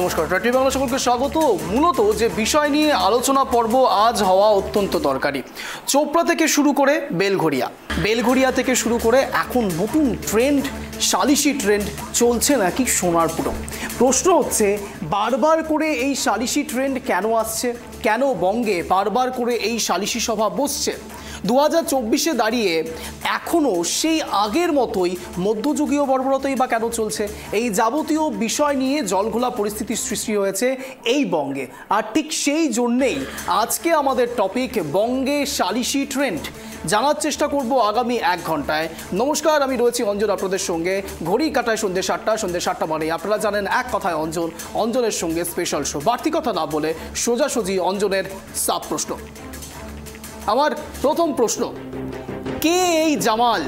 নমস্কার, ট্রাইব বাংলা সকলকে স্বাগত। মূলত যে বিষয় নিয়ে আলোচনা পর্ব আজ হওয়া অত্যন্ত দরকারি। চোপড়া থেকে শুরু করে বেলঘরিয়া থেকে শুরু করে এখন নতুন ট্রেন্ড, সালিশি ট্রেন্ড চলছে নাকি সোনারপুরও। প্রশ্ন হচ্ছে, বারবার করে এই সালিশি ট্রেন্ড কেন আসছে, কেন বঙ্গে বারবার করে এই সালিশি সভা বসছে? 2024-এ দাঁড়িয়ে এখনও সেই আগের মতোই মধ্যযুগীয় বর্বরতাই বা কেন চলছে? এই যাবতীয় বিষয় নিয়ে জলঘোলা পরিস্থিতির সৃষ্টি হয়েছে এই বঙ্গে। আর ঠিক সেই জন্যেই আজকে আমাদের টপিক বঙ্গে সালিশি ট্রেন্ড। জানার চেষ্টা করব আগামী 1 ঘন্টায়। নমস্কার, আমি রয়েছি অঞ্জন আপনাদের সঙ্গে। ঘড়ি কাটায় সন্ধ্যে 7টা মানে আপনারা জানেন এক কথায় অঞ্জনের সঙ্গে স্পেশাল শো। বাড়তি কথা না বলে সোজাসুজি অঞ্জনের সাব প্রশ্ন। আমার প্রথম প্রশ্ন, কে এই জামাল?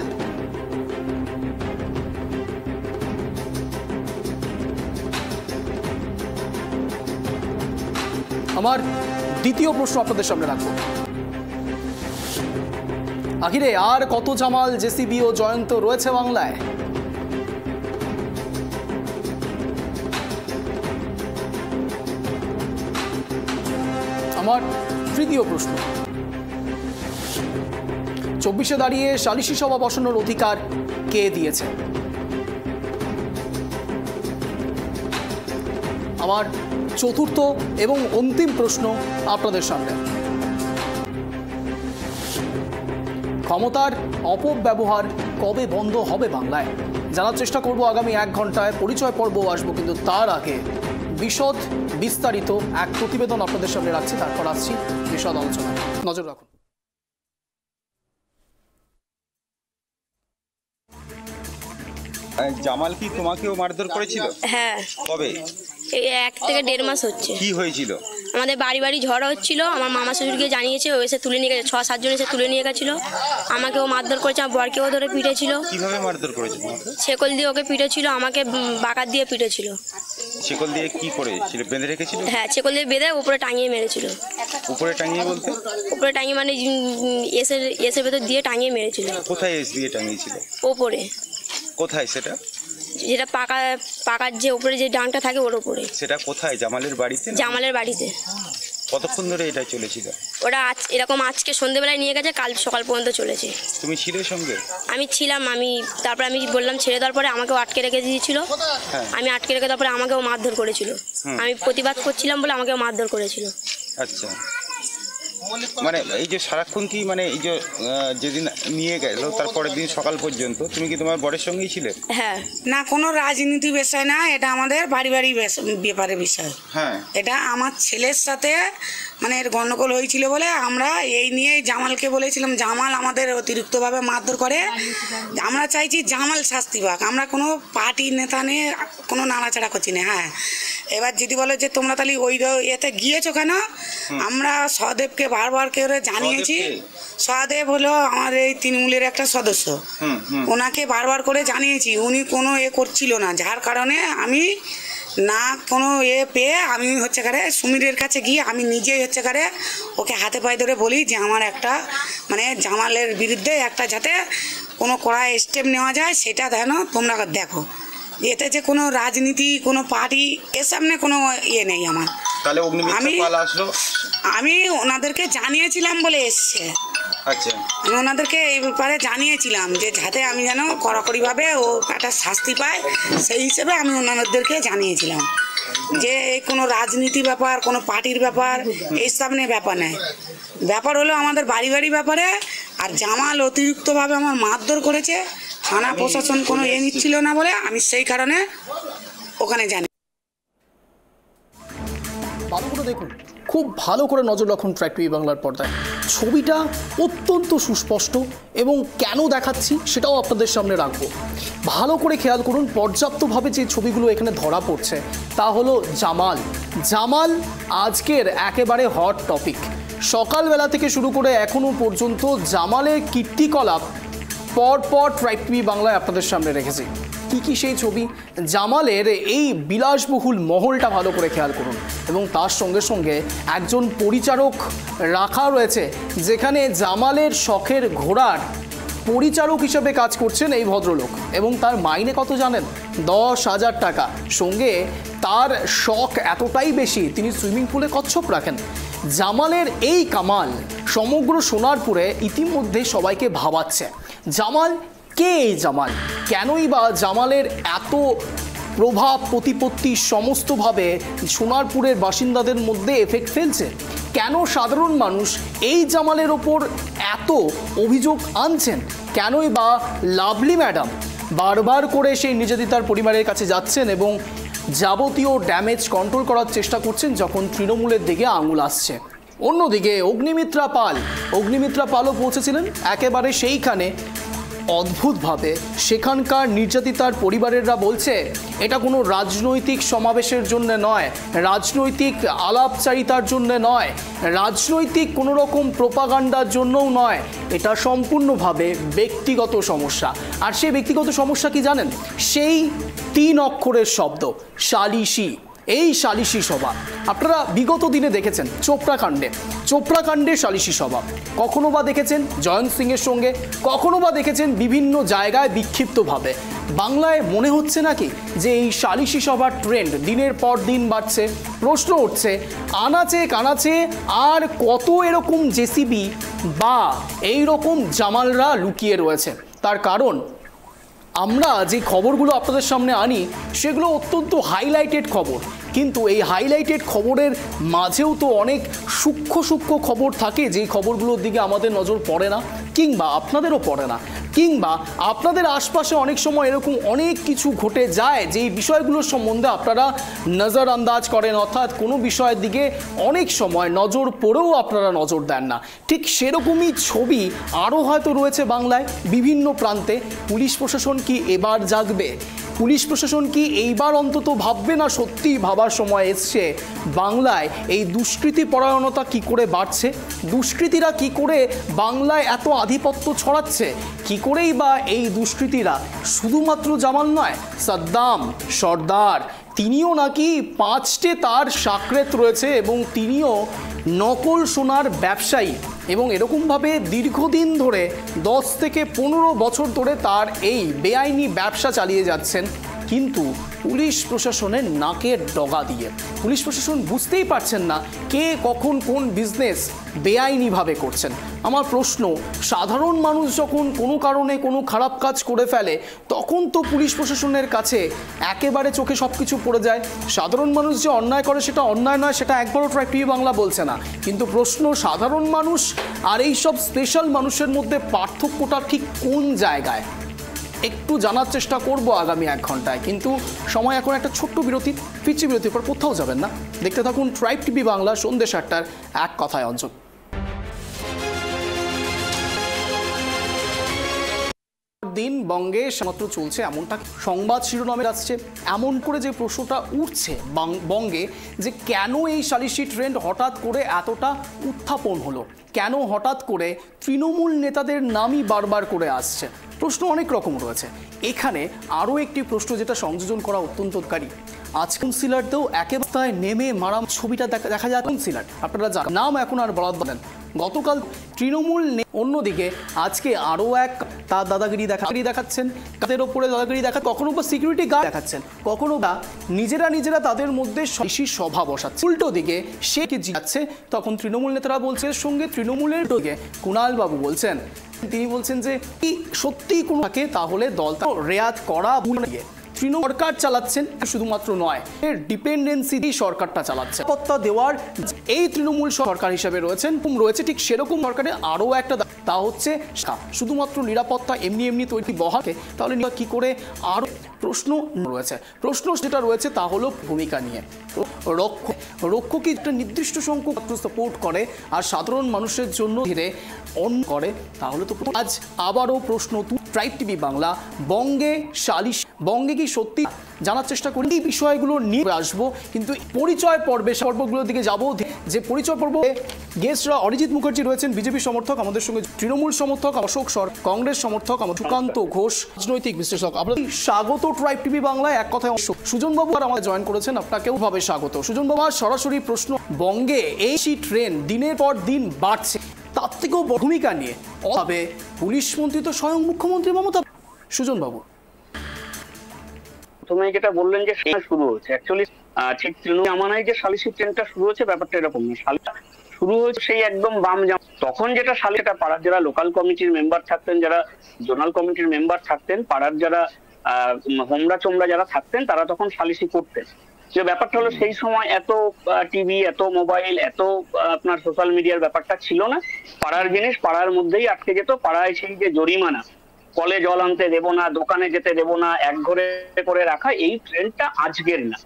আমার দ্বিতীয় প্রশ্ন আপনাদের সামনে রাখবো, আখিরে আর কত জামাল, জেসিবি ও জয়ন্ত রয়েছে বাংলায়? আমার তৃতীয় প্রশ্ন, 24-এ দাঁড়িয়ে সালিশি সভা বসানোর অধিকার কে দিয়েছে? আমার চতুর্থ এবং অন্তিম প্রশ্ন আপনাদের সামনে, ক্ষমতার অপব্যবহার কবে বন্ধ হবে বাংলায়? জানার চেষ্টা করব আগামী 1 ঘন্টায়। পরিচয় পর্ব আসবো, কিন্তু তার আগে বিশদ বিস্তারিত এক প্রতিবেদন আপনাদের সামনে রাখছি, তারপর আসছি বিশদ আলোচনায়। নজর রাখুন। জামাল কি তোমাকেও মারধর করেছিল? হ্যাঁ। কবে? এই 1 থেকে 1.5 মাস হচ্ছে। কি হয়েছিল? আমাদের বাড়ি ঝড় হচ্ছিল, আমার মামা শ্বশুরকে জানিয়েছে, ও এসে তুলে নিয়ে গেছে, 6-7 জন এসে তুলে নিয়ে গেছিল। আমাকেও মারধর করেছে, আমার বরকেও ধরে পিটেছিল। কিভাবে মারধর করেছিল? শেকল দিয়ে ওকে পিটেছিল, আমাকে বাকাত দিয়ে পিটেছিল। শেকল দিয়ে কি করেছিল? বেঁধে রেখেছিল? হ্যাঁ, শেকল দিয়ে বেঁধে উপরে টাঙিয়ে মেরেছিল। উপরে টাঙিয়ে বলতে? উপরে টাঙিয়ে মানে এসের ভেতর দিয়ে টাঙিয়ে মেরেছিল। কোথায় এস দিয়ে টাঙিয়েছিল? ওপরে। কোথায় সেটা? যেটা পাকার যে উপরে যে ডাংটা থাকে ওর উপরে। সেটা কোথায়? জামালের বাড়িতে? জামালের বাড়িতে। কতক্ষণ ধরে এটা চলেছিল? ওটা এরকম আজকে সন্ধ্যেবেলায় নিয়ে গেছে, কাল সকাল পর্যন্ত চলেছে। তুমি ছিলে সঙ্গে? আমি ছিলাম। তারপরে আমি বললাম ছেড়ে দেওয়ার পরে আমাকেও আটকে রেখে দিয়েছিল। আমি আটকে রেখে তারপরে আমাকেও মারধর করেছিল। আমি প্রতিবাদ করছিলাম বলে আমাকেও মারধর করেছিল। আচ্ছা, মানে এই যে সারাক্ষণ কি, মানে এই যে যেদিন নিয়ে গেল তারপরের দিন সকাল পর্যন্ত তুমি কি তোমার বরের সঙ্গেই ছিলে? হ্যাঁ। না, কোনো রাজনীতি বিষয় না, এটা আমাদের পারিবারিক ব্যাপারের বিষয়। হ্যাঁ, এটা আমার ছেলের সাথে মানে এর গণ্ডগোল হয়েছিল বলে আমরা এই নিয়ে জামালকে বলেছিলাম, জামাল আমাদের অতিরিক্তভাবে মারধর করে। আমরা চাইছি জামাল শাস্তি পাক। আমরা কোনো পার্টি নেতা নিয়ে কোনো নাড়াচাড়া করছি না। হ্যাঁ, এবার যদি বলে যে তোমরা তাহলে ওই এতে গিয়েছো কেন, আমরা সহদেবকে বারবার করে জানিয়েছি। সহদেব হলো আমার এই তৃণমূলের একটা সদস্য, ওনাকে বারবার করে জানিয়েছি, উনি কোনো করছিল না, যার কারণে আমি না কোনো পেয়ে আমি হচ্ছে করে সুমিরের কাছে গিয়ে আমি নিজেই হচ্ছে করে ওকে হাতে পায়ে ধরে বলি যে আমার একটা মানে জামালের বিরুদ্ধে একটা যাতে কোনো কড়া স্টেপ নেওয়া যায়, সেটা যেন তোমরা দেখো। এতে যে কোনো রাজনীতি, কোনো পার্টি, এর সামনে কোনো নেই আমার। আমি ওনাদেরকে জানিয়েছিলাম বলে এসছে। আচ্ছা, আমি ওনাদেরকে এই ব্যাপারে জানিয়েছিলাম যে যাতে আমি যেন কড়াকড়িভাবে ও একটা শাস্তি পায়, সেই হিসেবে আমি ওনাদেরকে জানিয়েছিলাম যে কোনো রাজনীতি ব্যাপার, কোনো পার্টির ব্যাপার, এই সামনে ব্যাপার নেই। ব্যাপার হলো আমাদের বাড়ি ব্যাপারে। আর জামাল অতিরিক্তভাবে আমার মারধর করেছে, থানা প্রশাসন কোনো নিচ্ছিল না বলে আমি সেই কারণে ওখানে জানি। ভালো করে দেখুন, খুব ভালো করে নজর রাখুন ট্রাইব টিভি বাংলার পর্দায়। ছবিটা অত্যন্ত সুস্পষ্ট এবং কেন দেখাচ্ছি সেটাও আপনাদের সামনে রাখবো। ভালো করে খেয়াল করুন, পর্যাপ্তভাবে যে ছবিগুলো এখানে ধরা পড়ছে তা হলো জামাল আজকের একেবারে হট টপিক। সকালবেলা থেকে শুরু করে এখনও পর্যন্ত জামালের কীর্তিকলাপ পরপর ট্রাইব টিভি বাংলায় আপনাদের সামনে রেখেছি। কি সেই ছবি? জামালের এই বিলাসবহুল মহলটা ভালো করে খেয়াল করুন, এবং তার সঙ্গে সঙ্গে একজন পরিচারক রাখা রয়েছে, যেখানে জামালের শখের ঘোড়ার পরিচারক হিসেবে কাজ করছেন এই ভদ্রলোক, এবং তার মাইনে কত জানেন? 10,000 টাকা। সঙ্গে তার শখ এতটাই বেশি, তিনি সুইমিং পুলে কচ্ছপ রাখেন। জামালের এই কামাল সমগ্র সোনারপুরে ইতিমধ্যে সবাইকে ভাবাচ্ছে। জামাল কে? এই জামাল কেনই বা জামালের এত প্রভাব প্রতিপত্তি সমস্তভাবে সোনারপুরের বাসিন্দাদের মধ্যে এফেক্ট ফেলছে? কেন সাধারণ মানুষ এই জামালের ওপর এত অভিযোগ আনছেন? কেনই বা লাভলি ম্যাডাম বারবার করে সেই নির্যাতিতার পরিবারের কাছে যাচ্ছেন এবং যাবতীয় ড্যামেজ কন্ট্রোল করার চেষ্টা করছেন যখন তৃণমূলের দিকে আঙুল আসছে? অন্যদিকে অগ্নিমিত্রা পালও পৌঁছেছিলেন একেবারে সেইখানে। অদ্ভুতভাবে সেখানকার নির্যাতিতার পরিবারেরা বলছে এটা কোনো রাজনৈতিক সমাবেশের জন্য নয়, রাজনৈতিক আলাপচারিতার জন্য নয়, রাজনৈতিক কোনো রকম প্রোপাগান্ডার জন্যও নয়, এটা সম্পূর্ণভাবে ব্যক্তিগত সমস্যা। আর সেই ব্যক্তিগত সমস্যা কি জানেন? সেই 3 অক্ষরের শব্দ সালিশি। এই সালিশি সভা আপনারা বিগত দিনে দেখেছেন চোপড়া কাণ্ডে সালিশি সভা, কখনো বা দেখেছেন জয়ন্ত সিংয়ের সঙ্গে, কখনো বা দেখেছেন বিভিন্ন জায়গায় বিক্ষিপ্তভাবে। বাংলায় মনে হচ্ছে নাকি যে এই সালিশি সভার ট্রেন্ড দিনের পর দিন বাড়ছে? প্রশ্ন উঠছে আনাচে কানাচে আর কত এরকম জেসিবি বা এই রকম জামালরা লুকিয়ে রয়েছে? তার কারণ আমরা যে খবরগুলো আপনাদের সামনে আনি সেগুলো অত্যন্ত হাইলাইটেড খবর, কিন্তু এই হাইলাইটেড খবরের মাঝেও তো অনেক সূক্ষ্ম খবর থাকে যেই খবরগুলোর দিকে আমাদের নজর পড়ে না, কিংবা আপনাদেরও পড়ে না, কিংবা আপনাদের আশপাশে অনেক সময় এরকম অনেক কিছু ঘটে যায় যেই বিষয়গুলোর সম্বন্ধে আপনারা নজর আন্দাজ করেন, অর্থাৎ কোনো বিষয়ের দিকে অনেক সময় নজর পড়েও আপনারা নজর দেন না। ঠিক সেরকমই ছবি আরও হয়তো রয়েছে বাংলায় বিভিন্ন প্রান্তে। পুলিশ প্রশাসন কি এবার জাগবে? পুলিশ প্রশাসন কি এইবার অন্তত ভাববে না সত্যিই ভাবার সময় এসছে বাংলায় এই দুষ্কৃতি পরায়ণতা কি করে বাড়ছে? দুষ্কৃতীরা কি করে বাংলায় এত আধিপত্য ছড়াচ্ছে? কি করেই বা এই দুষ্কৃতীরা শুধুমাত্র জামাল নয়, সাদ্দাম, সর্দার, তিনিও নাকি 5টে তার সাকরেত রয়েছে এবং তিনিও নকল সোনার ব্যবসায়ী এবং এরকমভাবে দীর্ঘদিন ধরে 10 থেকে 15 বছর ধরে তার এই বেআইনি ব্যবসা চালিয়ে যাচ্ছেন। কিন্তু পুলিশ প্রশাসনের নাকের ডগা দিয়ে পুলিশ প্রশাসন বুঝতেই পারছেন না কে কখন কোন বিজনেস বেআইনিভাবে করছেন। আমার প্রশ্ন, সাধারণ মানুষ যখন কোনো কারণে কোনো খারাপ কাজ করে ফেলে তখন তো পুলিশ প্রশাসনের কাছে একেবারে চোখে সব কিছু পড়ে যায়। সাধারণ মানুষ যে অন্যায় করে সেটা অন্যায় নয়, সেটা একবারও ট্রাইব টিভি বাংলা বলছে না। কিন্তু প্রশ্ন, সাধারণ মানুষ আর এই সব স্পেশাল মানুষের মধ্যে পার্থক্যটা ঠিক কোন জায়গায়? একটু জানার চেষ্টা করব আগামী 1 ঘন্টায়। কিন্তু সময় এখন একটা ছোট্ট বিরতি, ফিরছি বিরতির পর কোথাও যাবেন না, দেখতে থাকুন ট্রাইব টিভি বাংলা সন্ধ্যে 7টার এক কথায় অঞ্চল। দিন বঙ্গে মাত্র চলছে এমনটা সংবাদ শিরোনামে আসছে। এমন করে যে প্রশ্নটা উঠছে বঙ্গে যে কেন এই সালিশি ট্রেন্ড হঠাৎ করে এতটা উত্থাপন হলো, কেন হঠাৎ করে তৃণমূল নেতাদের নামই বারবার করে আসছে? প্রশ্ন অনেক রকম রয়েছে। এখানে আরও একটি প্রশ্ন যেটা সংযোজন করা অত্যন্ত দরকারি। আজ কাউন্সিলরদেরও একেবারে নেমে মারাম ছবিটা দেখা যায়। কাউন্সিলর আপনারা জানেন, নাম এখন আর বরাদ্দ দেন। গতকাল তৃণমূল, অন্যদিকে আজকে আরও এক তার দাদাগিরি দেখাচ্ছেন, তাদের ওপরে দাদাগিরি কখনো বা সিকিউরিটি গার্ড দেখাচ্ছেন, কখনো বা নিজেরা তাদের মধ্যে সালিশি সভা বসাচ্ছে। উল্টো দিকে সে কি যাচ্ছে তখন তৃণমূল নেতারা বলছে, সঙ্গে তৃণমূলের দিকে কুণাল বাবু বলছেন, তিনি বলছেন যে সত্যিই কোনো থাকে তাহলে দলটা রেয়াত করা ভুল নিয়ে তৃণমূল সরকার চালাচ্ছেন, শুধুমাত্র নয় এর ডিপেন্ডেন্সি দিয়ে সরকারটা চালাচ্ছে। নিরাপত্তা দেওয়ার এই তৃণমূল সরকার হিসেবে রয়েছে ঠিক সেরকম সরকারের আরও একটা, তা হচ্ছে শুধুমাত্র নিরাপত্তা এমনি তৈরি বহাকে, তাহলে কি করে? আরও প্রশ্ন যেটা রয়েছে তা হলো ভূমিকা নিয়ে। রক্ষকই একটা নির্দিষ্ট সংখ্যক সাপোর্ট করে আর সাধারণ মানুষের জন্য ধীরে অন করে, তাহলে তো আজ আবারও প্রশ্ন ট্রাইব টিভি বাংলা বঙ্গে কি সত্যি জানার চেষ্টা করি এই বিষয়গুলো নিয়ে আসবো। কিন্তু পরিচয় পর্বগুলোর দিকে যাবো, যে পরিচয় পর্ব গেস্টরা অরিজিৎ মুখার্জি রয়েছেন, বিজেপি সমর্থক, আমাদের সঙ্গে তৃণমূল সমর্থক অশোক সর, কংগ্রেস সমর্থক সুকান্ত ঘোষ, রাজনৈতিক বিশ্লেষক। আপনাদের স্বাগত ট্রাইব টিভি বাংলায়। এক কথায় সুজনবাবু আর আমাদের জয়েন করেছেন, আপনাকেও ভাবে স্বাগত। সুজনবাবু, সরাসরি প্রশ্ন, বঙ্গে এই ট্রেন্ড দিনের পর দিন বাড়ছে, তার থেকেও ভূমিকা নিয়ে হবে পুলিশ মন্ত্রী তো স্বয়ং মুখ্যমন্ত্রী মমতা। সুজনবাবু, তো প্রথমে যেটা বললেন যে সেটা শুরু হচ্ছে, অ্যাকচুয়ালি ঠিক তৃণমূল জামানায় যে সালিসি ট্রেনটা শুরু হচ্ছে ব্যাপারটা এরকম না। সালিসটা শুরু হয়েছে সেই একদম বাম তখন যেটা সালিসটা পাড়ার যারা লোকাল কমিটির মেম্বার থাকতেন, যারা জোনাল কমিটির মেম্বার থাকতেন, পাড়ার যারা হোমরা চোমরা যারা থাকতেন, তারা তখন সালিসি করতেন। যে ব্যাপারটা হলো সেই সময় এত টিভি, এত মোবাইল, এত আপনার সোশ্যাল মিডিয়ার ব্যাপারটা ছিল না। পাড়ার জিনিস পাড়ার মধ্যেই আটকে যেত। পাড়ায় সেই যে জরিমানা, কলে জল আনতে দেবো না, দোকানে যেতে দেবো না, এক ঘরে করে রাখা, এই ট্রেন্ডটা আজকের না।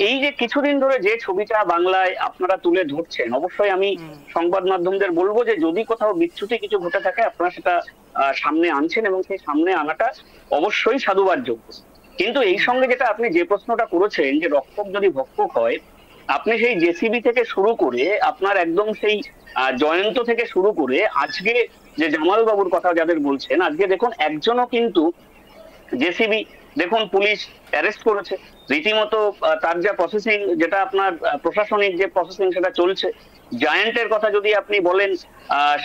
এই যে কিছুদিন ধরে যে ছবিটা বাংলায় আপনারা তুলে ধরছেন, অবশ্যই আমি সংবাদ মাধ্যমদের বলবো যে যদি কোথাও বিচ্যুতি কিছু ঘটে থাকে আপনারা সেটা সামনে আনছেন, এবং সেই সামনে আনাটা অবশ্যই সাধুবাদযোগ্য। কিন্তু এই সঙ্গে যেটা আপনি যে প্রশ্নটা করেছেন যে রক্ষক যদি ভক্ষক হয়, আপনি সেই জেসিবি থেকে শুরু করে আপনার একদম সেই জয়ন্ত থেকে শুরু করে আজকে যে জামাল বাবুর কথা যাদের বলছেন, আজকে দেখুন একজনও কিন্তু জেসিবি দেখুন পুলিশ অ্যারেস্ট করেছে রীতিমতো, তার যা প্রসেসিং, যেটা আপনার প্রশাসনিক যে প্রসেসিং সেটা চলছে। জায়ান্টের কথা যদি আপনি বলেন,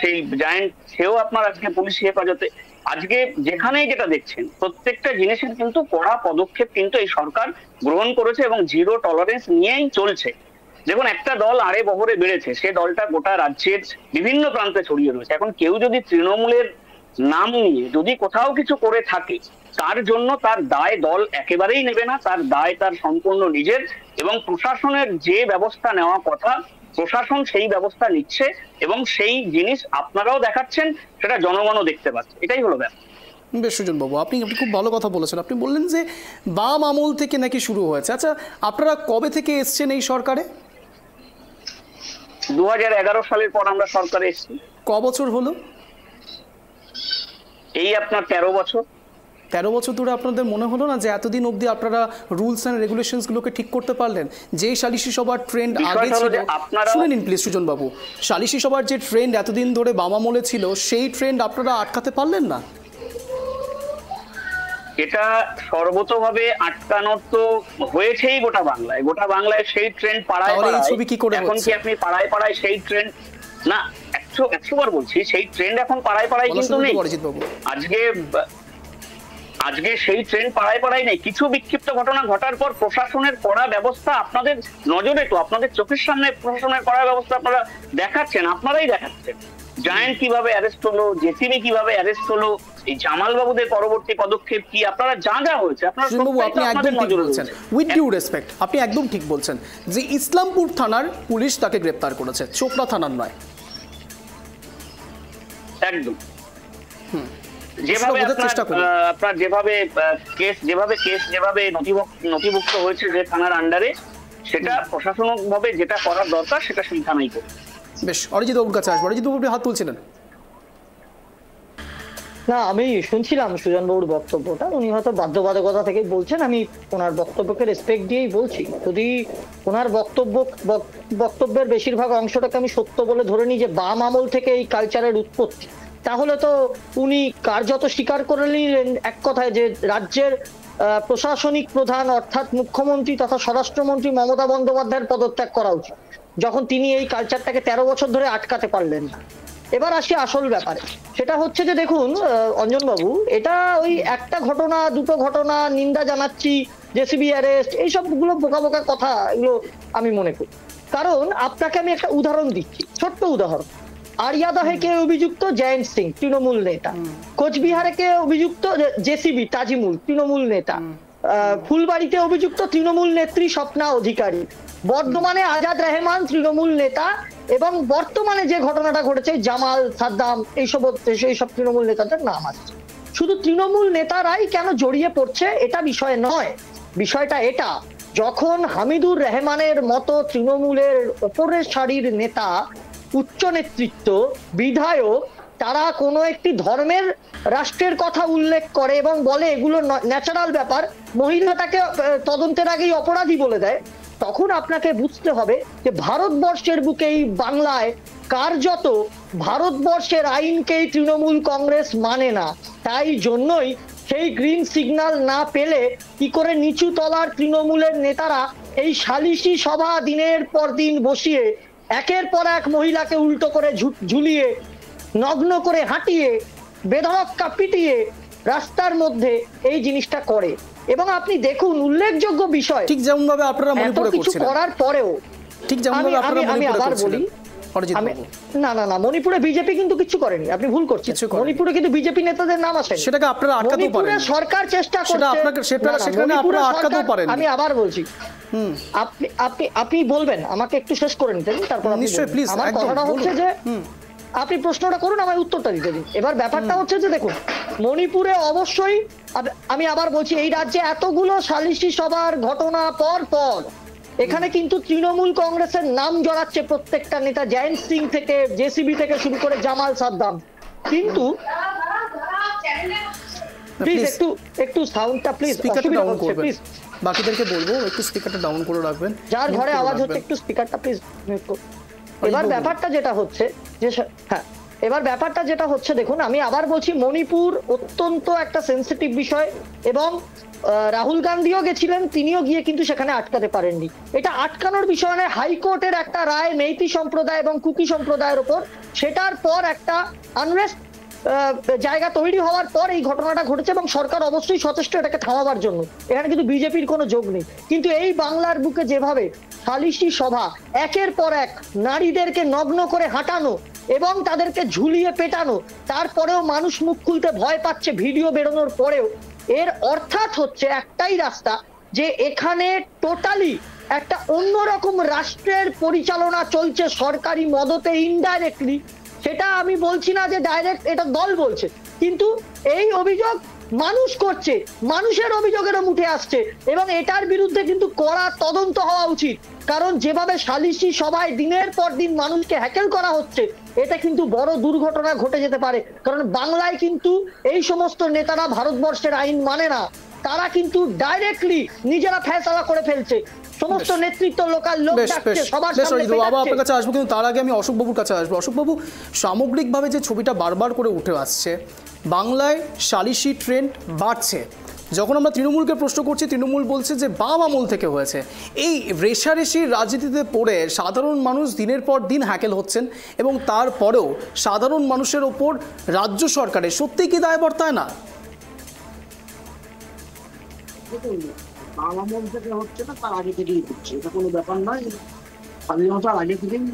সেই জায়ান্ট সেও আপনার আজকে পুলিশ হেফাজতে। আজকে যেখানেই যেটা দেখছেন প্রত্যেকটা জিনিসের কিন্তু কড়া পদক্ষেপ কিন্তু এই সরকার গ্রহণ করেছে এবং জিরো টলারেন্স নিয়েই চলছে। দেখুন একটা দল আড়ে বহরে বেড়েছে, সে দলটা গোটা রাজ্যের বিভিন্ন প্রান্তে ছড়িয়ে রয়েছে। এখন কেউ যদি তৃণমূলের নাম নিয়ে যদি কোথাও কিছু করে থাকে, তার জন্য তার দায় দল একেবারেই নেবে না, তার দায় তার সম্পূর্ণ নিজের। এবং প্রশাসনের যে ব্যবস্থা নেওয়া কথা, প্রশাসন সেই ব্যবস্থা নিচ্ছে এবং সেই জিনিস আপনারাও দেখাচ্ছেন, সেটা জনগণও দেখতে পাচ্ছে। এটাই হলো ব্যাপার। বেশ সুজন বাবু, আপনি খুব ভালো কথা বলেছেন। আপনি বললেন যে বাম আমল থেকে নাকি শুরু হয়েছে। আচ্ছা, আপনারা কবে থেকে এসছেন এই সরকারে? 2011 সালের পর আমরা সরকারে এসেছি। ক বছর হলো? এই আপনার 13 বছর। 13 বছর ধরে আপনাদের মনে হলো না যে এতদিন অবধি আপনারা রুলস অ্যান্ড রেগুলেশনসগুলোকে ঠিক করতে পারলেন? যেই সালিশি সভার ট্রেন্ড আগে ছিল, শুনে নিন প্লিজ সুজন বাবু, সালিশি সভার যে ট্রেন্ড এতদিন ধরে বাম আমলে ছিল, সেই ট্রেন্ড আপনারা আটকাতে পারলেন না? এটা সর্বতভাবে আটকানোর তো হয়েছেই গোটা বাংলায়। গোটা বাংলায় সেই ট্রেন্ড পাড়ায় পাড়ায়। ছবি কি করে এখন কি আপনি পাড়ায় পাড়ায় সেই ট্রেন্ড না, 100 বার বলছি, সেই ট্রেন্ড এখন পাড়ায় পাড়ায় কিন্তু নেই। আজকে সেই ট্রেন্ড পাড়ায় পাড়ায় নেই। কিছু বিক্ষিপ্ত ঘটনা ঘটার পর প্রশাসনের কড়া ব্যবস্থা আপনাদের নজরে, তো আপনাদের চোখের সামনে প্রশাসনের কড়া ব্যবস্থা আপনারা দেখাচ্ছেন, আপনারাই দেখাচ্ছেন। জায়ান্ট কিভাবে অ্যারেস্ট হলো, জেসিবি কিভাবে অ্যারেস্ট হলো, এই জামাল বাবুদের পরবর্তী পদক্ষেপ কি, আপনারা যা যা হয়েছে আপনারা একদম ঠিক বলছেন। উইথ ডিউ রেসপেক্ট, আপনি একদম ঠিক বলছেন যে ইসলামপুর থানার পুলিশ তাকে গ্রেপ্তার করেছে, চোপড়া থানার নয়। একদম যেভাবে আপনার যেভাবে কেস যেভাবে নথিভুক্ত হয়েছে যে থানার আন্ডারে, সেটা প্রশাসনিক ভাবে যেটা করার দরকার সেটা সেই থানাই করবে। বেশ, অরিজিৎ বাবুর কাছে আসবো। অরিজিৎ বাবু, আপনি হাত তুলছিলেন। না, আমি শুনছিলাম সুজন বাবুর বক্তব্যটা, উনি হয়তো বাধ্যবাধকতা থেকে বলছেন, আমি ওনার বক্তব্যকে রেসপেক্ট দিয়েই বলছি। যদি ওনার বক্তব্যের বেশিরভাগ অংশটাকে আমি সত্য বলে ধরে নিই যে বাম আমল থেকে এই কালচারের উৎপত্তি, তাহলে তো উনি কার্যত স্বীকার করে নিলেন এক কথায় যে রাজ্যের প্রশাসনিক প্রধান অর্থাৎ মুখ্যমন্ত্রী তথা স্বরাষ্ট্রমন্ত্রী মমতা বন্দ্যোপাধ্যায়ের পদত্যাগ করা উচিত, যখন তিনি এই কালচারটাকে 13 বছর ধরে আটকাতে পারলেন না। এবার আসি আসল ব্যাপারে, সেটা হচ্ছে যে দেখুন অঞ্জন বাবু, এটা ওই একটা ঘটনা দুটো ঘটনা নিন্দা জানাচ্ছি, জেসিবি অ্যারেস্ট, এইসবগুলো বোকা বোকা কথা, এগুলো আমি মনে করি। কারণ আপনাকে আমি একটা উদাহরণ দিচ্ছি, ছোট্ট উদাহরণ। আরিয়াদহে কে অভিযুক্ত জয়ন্ত সিং, তৃণমূল নেতা। কোচবিহারে কে অভিযুক্ত জেসিবি তাজিমুল, তৃণমূল নেতা। ফুলবাড়িতে অভিযুক্ত তৃণমূল নেত্রী স্বপ্না অধিকারী। বর্ধমানে আজাদ রহমান, তৃণমূল নেতা। এবং বর্তমানে যে ঘটনাটা ঘটেছে জামাল, সাদ্দাম, এইসব তৃণমূল নেতাদের নাম আসছে। শুধু তৃণমূল নেতারাই কেন জড়িয়ে পড়ছে এটা বিষয় নয়, বিষয়টা এটা, যখন হামিদুর রহমানের মতো তৃণমূলের ওপরের সারির নেতা, উচ্চ নেতৃত্ব, বিধায়ক, তারা কোনো একটি ধর্মের রাষ্ট্রের কথা উল্লেখ করে এবং বলে এগুলো ন্যাচারাল ব্যাপার, মহিলাটাকে তদন্তের আগেই অপরাধী বলে দেয়, তখন আপনাকে বুঝতে হবে যে ভারতবর্ষের বুকেই বাংলায় কার্যত ভারতবর্ষের আইনকেই তৃণমূল কংগ্রেস মানে না। তাই জন্যই সেই গ্রিন সিগন্যাল না পেলে কি করে নিচু তলার তৃণমূলের নেতারা এই সালিশি সভা দিনের পর দিন বসিয়ে একের পর এক মহিলাকে উল্টো করে ঝুলিয়ে, নগ্ন করে হাঁটিয়ে, বেধড়ক পিটিয়ে রাস্তার মধ্যে এই জিনিসটা করে। এবং আপনি দেখুন উল্লেখযোগ্য বিষয়, ঠিক যেমন ভাবে আপনারা এত মণিপুরে কিছু করছিলেন, করার পরেও ঠিক যেমন ভাবে আপনারা আমি মণিপুরে আবার করছিলেন, বলি, অরিজিৎ বাবু, না মণিপুরে বিজেপি কিন্তু কিছু করেনি, আপনি ভুল করছেন। কিছু করেনি। মণিপুরে কিন্তু বিজেপি নেতাদের নাম আসেনি। সেটাকে আপনারা আটকাতেও মণিপুরে পারেন, সরকার চেষ্টা সেটা করছে, আপনাকে সেখানে আপনারা আটকাতেও পারেন। আমি আবার বলছি, আপনি আপনি আপনি বলবেন, আমাকে একটু শেষ করে নিতে দিন, তারপর আপনি নিশ্চয়ই, বলবেন। please, আমার একদম, কথাটা হচ্ছে বলুন। যে আপনি প্রশ্নটা করুন, আমার উত্তরটা দিতে দিন। এবার ব্যাপারটা হচ্ছে যে দেখুন, মণিপুরে অবশ্যই আমি আবার বলছি, এই রাজ্যে এতগুলো সালিশি সভার ঘটনা পর পর এখানে কিন্তু তৃণমূল কংগ্রেসের নাম জড়াচ্ছে প্রত্যেকটা নেতা, জয়ন্ত সিং থেকে, জেসিবি থেকে শুরু করে জামাল সাদ্দাম। কিন্তু প্লিজ একটু সাউন্ডটা প্লিজ, স্পিকারটা অসুবিধা ডাউন হচ্ছে করবেন, প্লিজ। বাকিদেরকে বলবো একটু স্পিকারটা ডাউন করে রাখবেন, যার mute ঘরে করে আওয়াজ রাখবেন। হচ্ছে একটু স্পিকারটা প্লিজ মিউট করুন। এবার বলুন। ব্যাপারটা যেটা হচ্ছে যে হ্যাঁ, এবার ব্যাপারটা যেটা হচ্ছে দেখুন, আমি আবার বলছি, মণিপুর অত্যন্ত একটা সেনসিটিভ বিষয় এবং রাহুল গান্ধীও গেছিলেন, তিনিও গিয়ে কিন্তু সেখানে আটকাতে পারেননি। এটা আটকানোর বিষয় নয়, হাইকোর্টের একটা রায় মেইতি সম্প্রদায় এবং কুকি সম্প্রদায়ের উপর, সেটার পর একটা আনরেস্ট জায়গা তৈরি হওয়ার পর এই ঘটনাটা ঘটেছে এবং সরকার অবশ্যই সচেষ্ট এটাকে থামাবার জন্য। এখানে কিন্তু বিজেপির কোনো যোগ নেই। কিন্তু এই বাংলার বুকে যেভাবে সালিশি সভা একের পর এক নারীদেরকে নগ্ন করে হাঁটানো এবং তাদেরকে ঝুলিয়ে পেটানো, তারপরেও মানুষ মুখ খুলতে ভয় পাচ্ছে ভিডিও বেরোনোর পরেও, এর অর্থাৎ হচ্ছে একটাই রাস্তা, যে এখানে টোটালি একটা অন্যরকম রাষ্ট্রের পরিচালনা চলছে সরকারি মদতে, ইনডাইরেক্টলি। সেটা আমি বলছি না যে ডাইরেক্ট এটা দল বলছে, কিন্তু এই অভিযোগ মানুষ করছে, মানুষের অভিযোগেরও মুঠে আসছে এবং এটার বিরুদ্ধে কিন্তু কড়া তদন্ত হওয়া উচিত। কারণ যেভাবে সালিশি সভায় দিনের পর দিন মানুষকে হ্যাকেল করা হচ্ছে, এটা কিন্তু বড় দুর্ঘটনা ঘটে যেতে পারে। কারণ বাংলায় কিন্তু এই সমস্ত নেতারা ভারতবর্ষের আইন মানে না, তারা কিন্তু ডাইরেক্টলি নিজেরা ফয়সালা করে ফেলছে। সমস্ত নেতৃত্ব লোকাল লোক ডাকছে, সবার সামনে আবার আপনার পেটাচ্ছে। কাছে আসবো, কিন্তু তার আগে আমি অশোকবাবুর কাছে আসবো। অশোকবাবু, সামগ্রিকভাবে যে ছবিটা বারবার করে উঠে আসছে, বাংলায় সালিশি ট্রেন্ড বাড়ছে। যখন আমরা তৃণমূলকে প্রশ্ন করছি, তৃণমূল বলছে যে বাম আমল থেকে হয়েছে। এই রেশারেশির রাজনীতিতে পড়ে সাধারণ মানুষ দিনের পর দিন হ্যাকেল হচ্ছেন এবং তারপরেও সাধারণ মানুষের ওপর রাজ্য সরকারের সত্যিই কি দায় বর্তায় না? আমল থেকে হচ্ছে না, তার আগে থেকেই হচ্ছে, এটা কোনো ব্যাপার নয়। স্বাধীনতার আগে থেকেই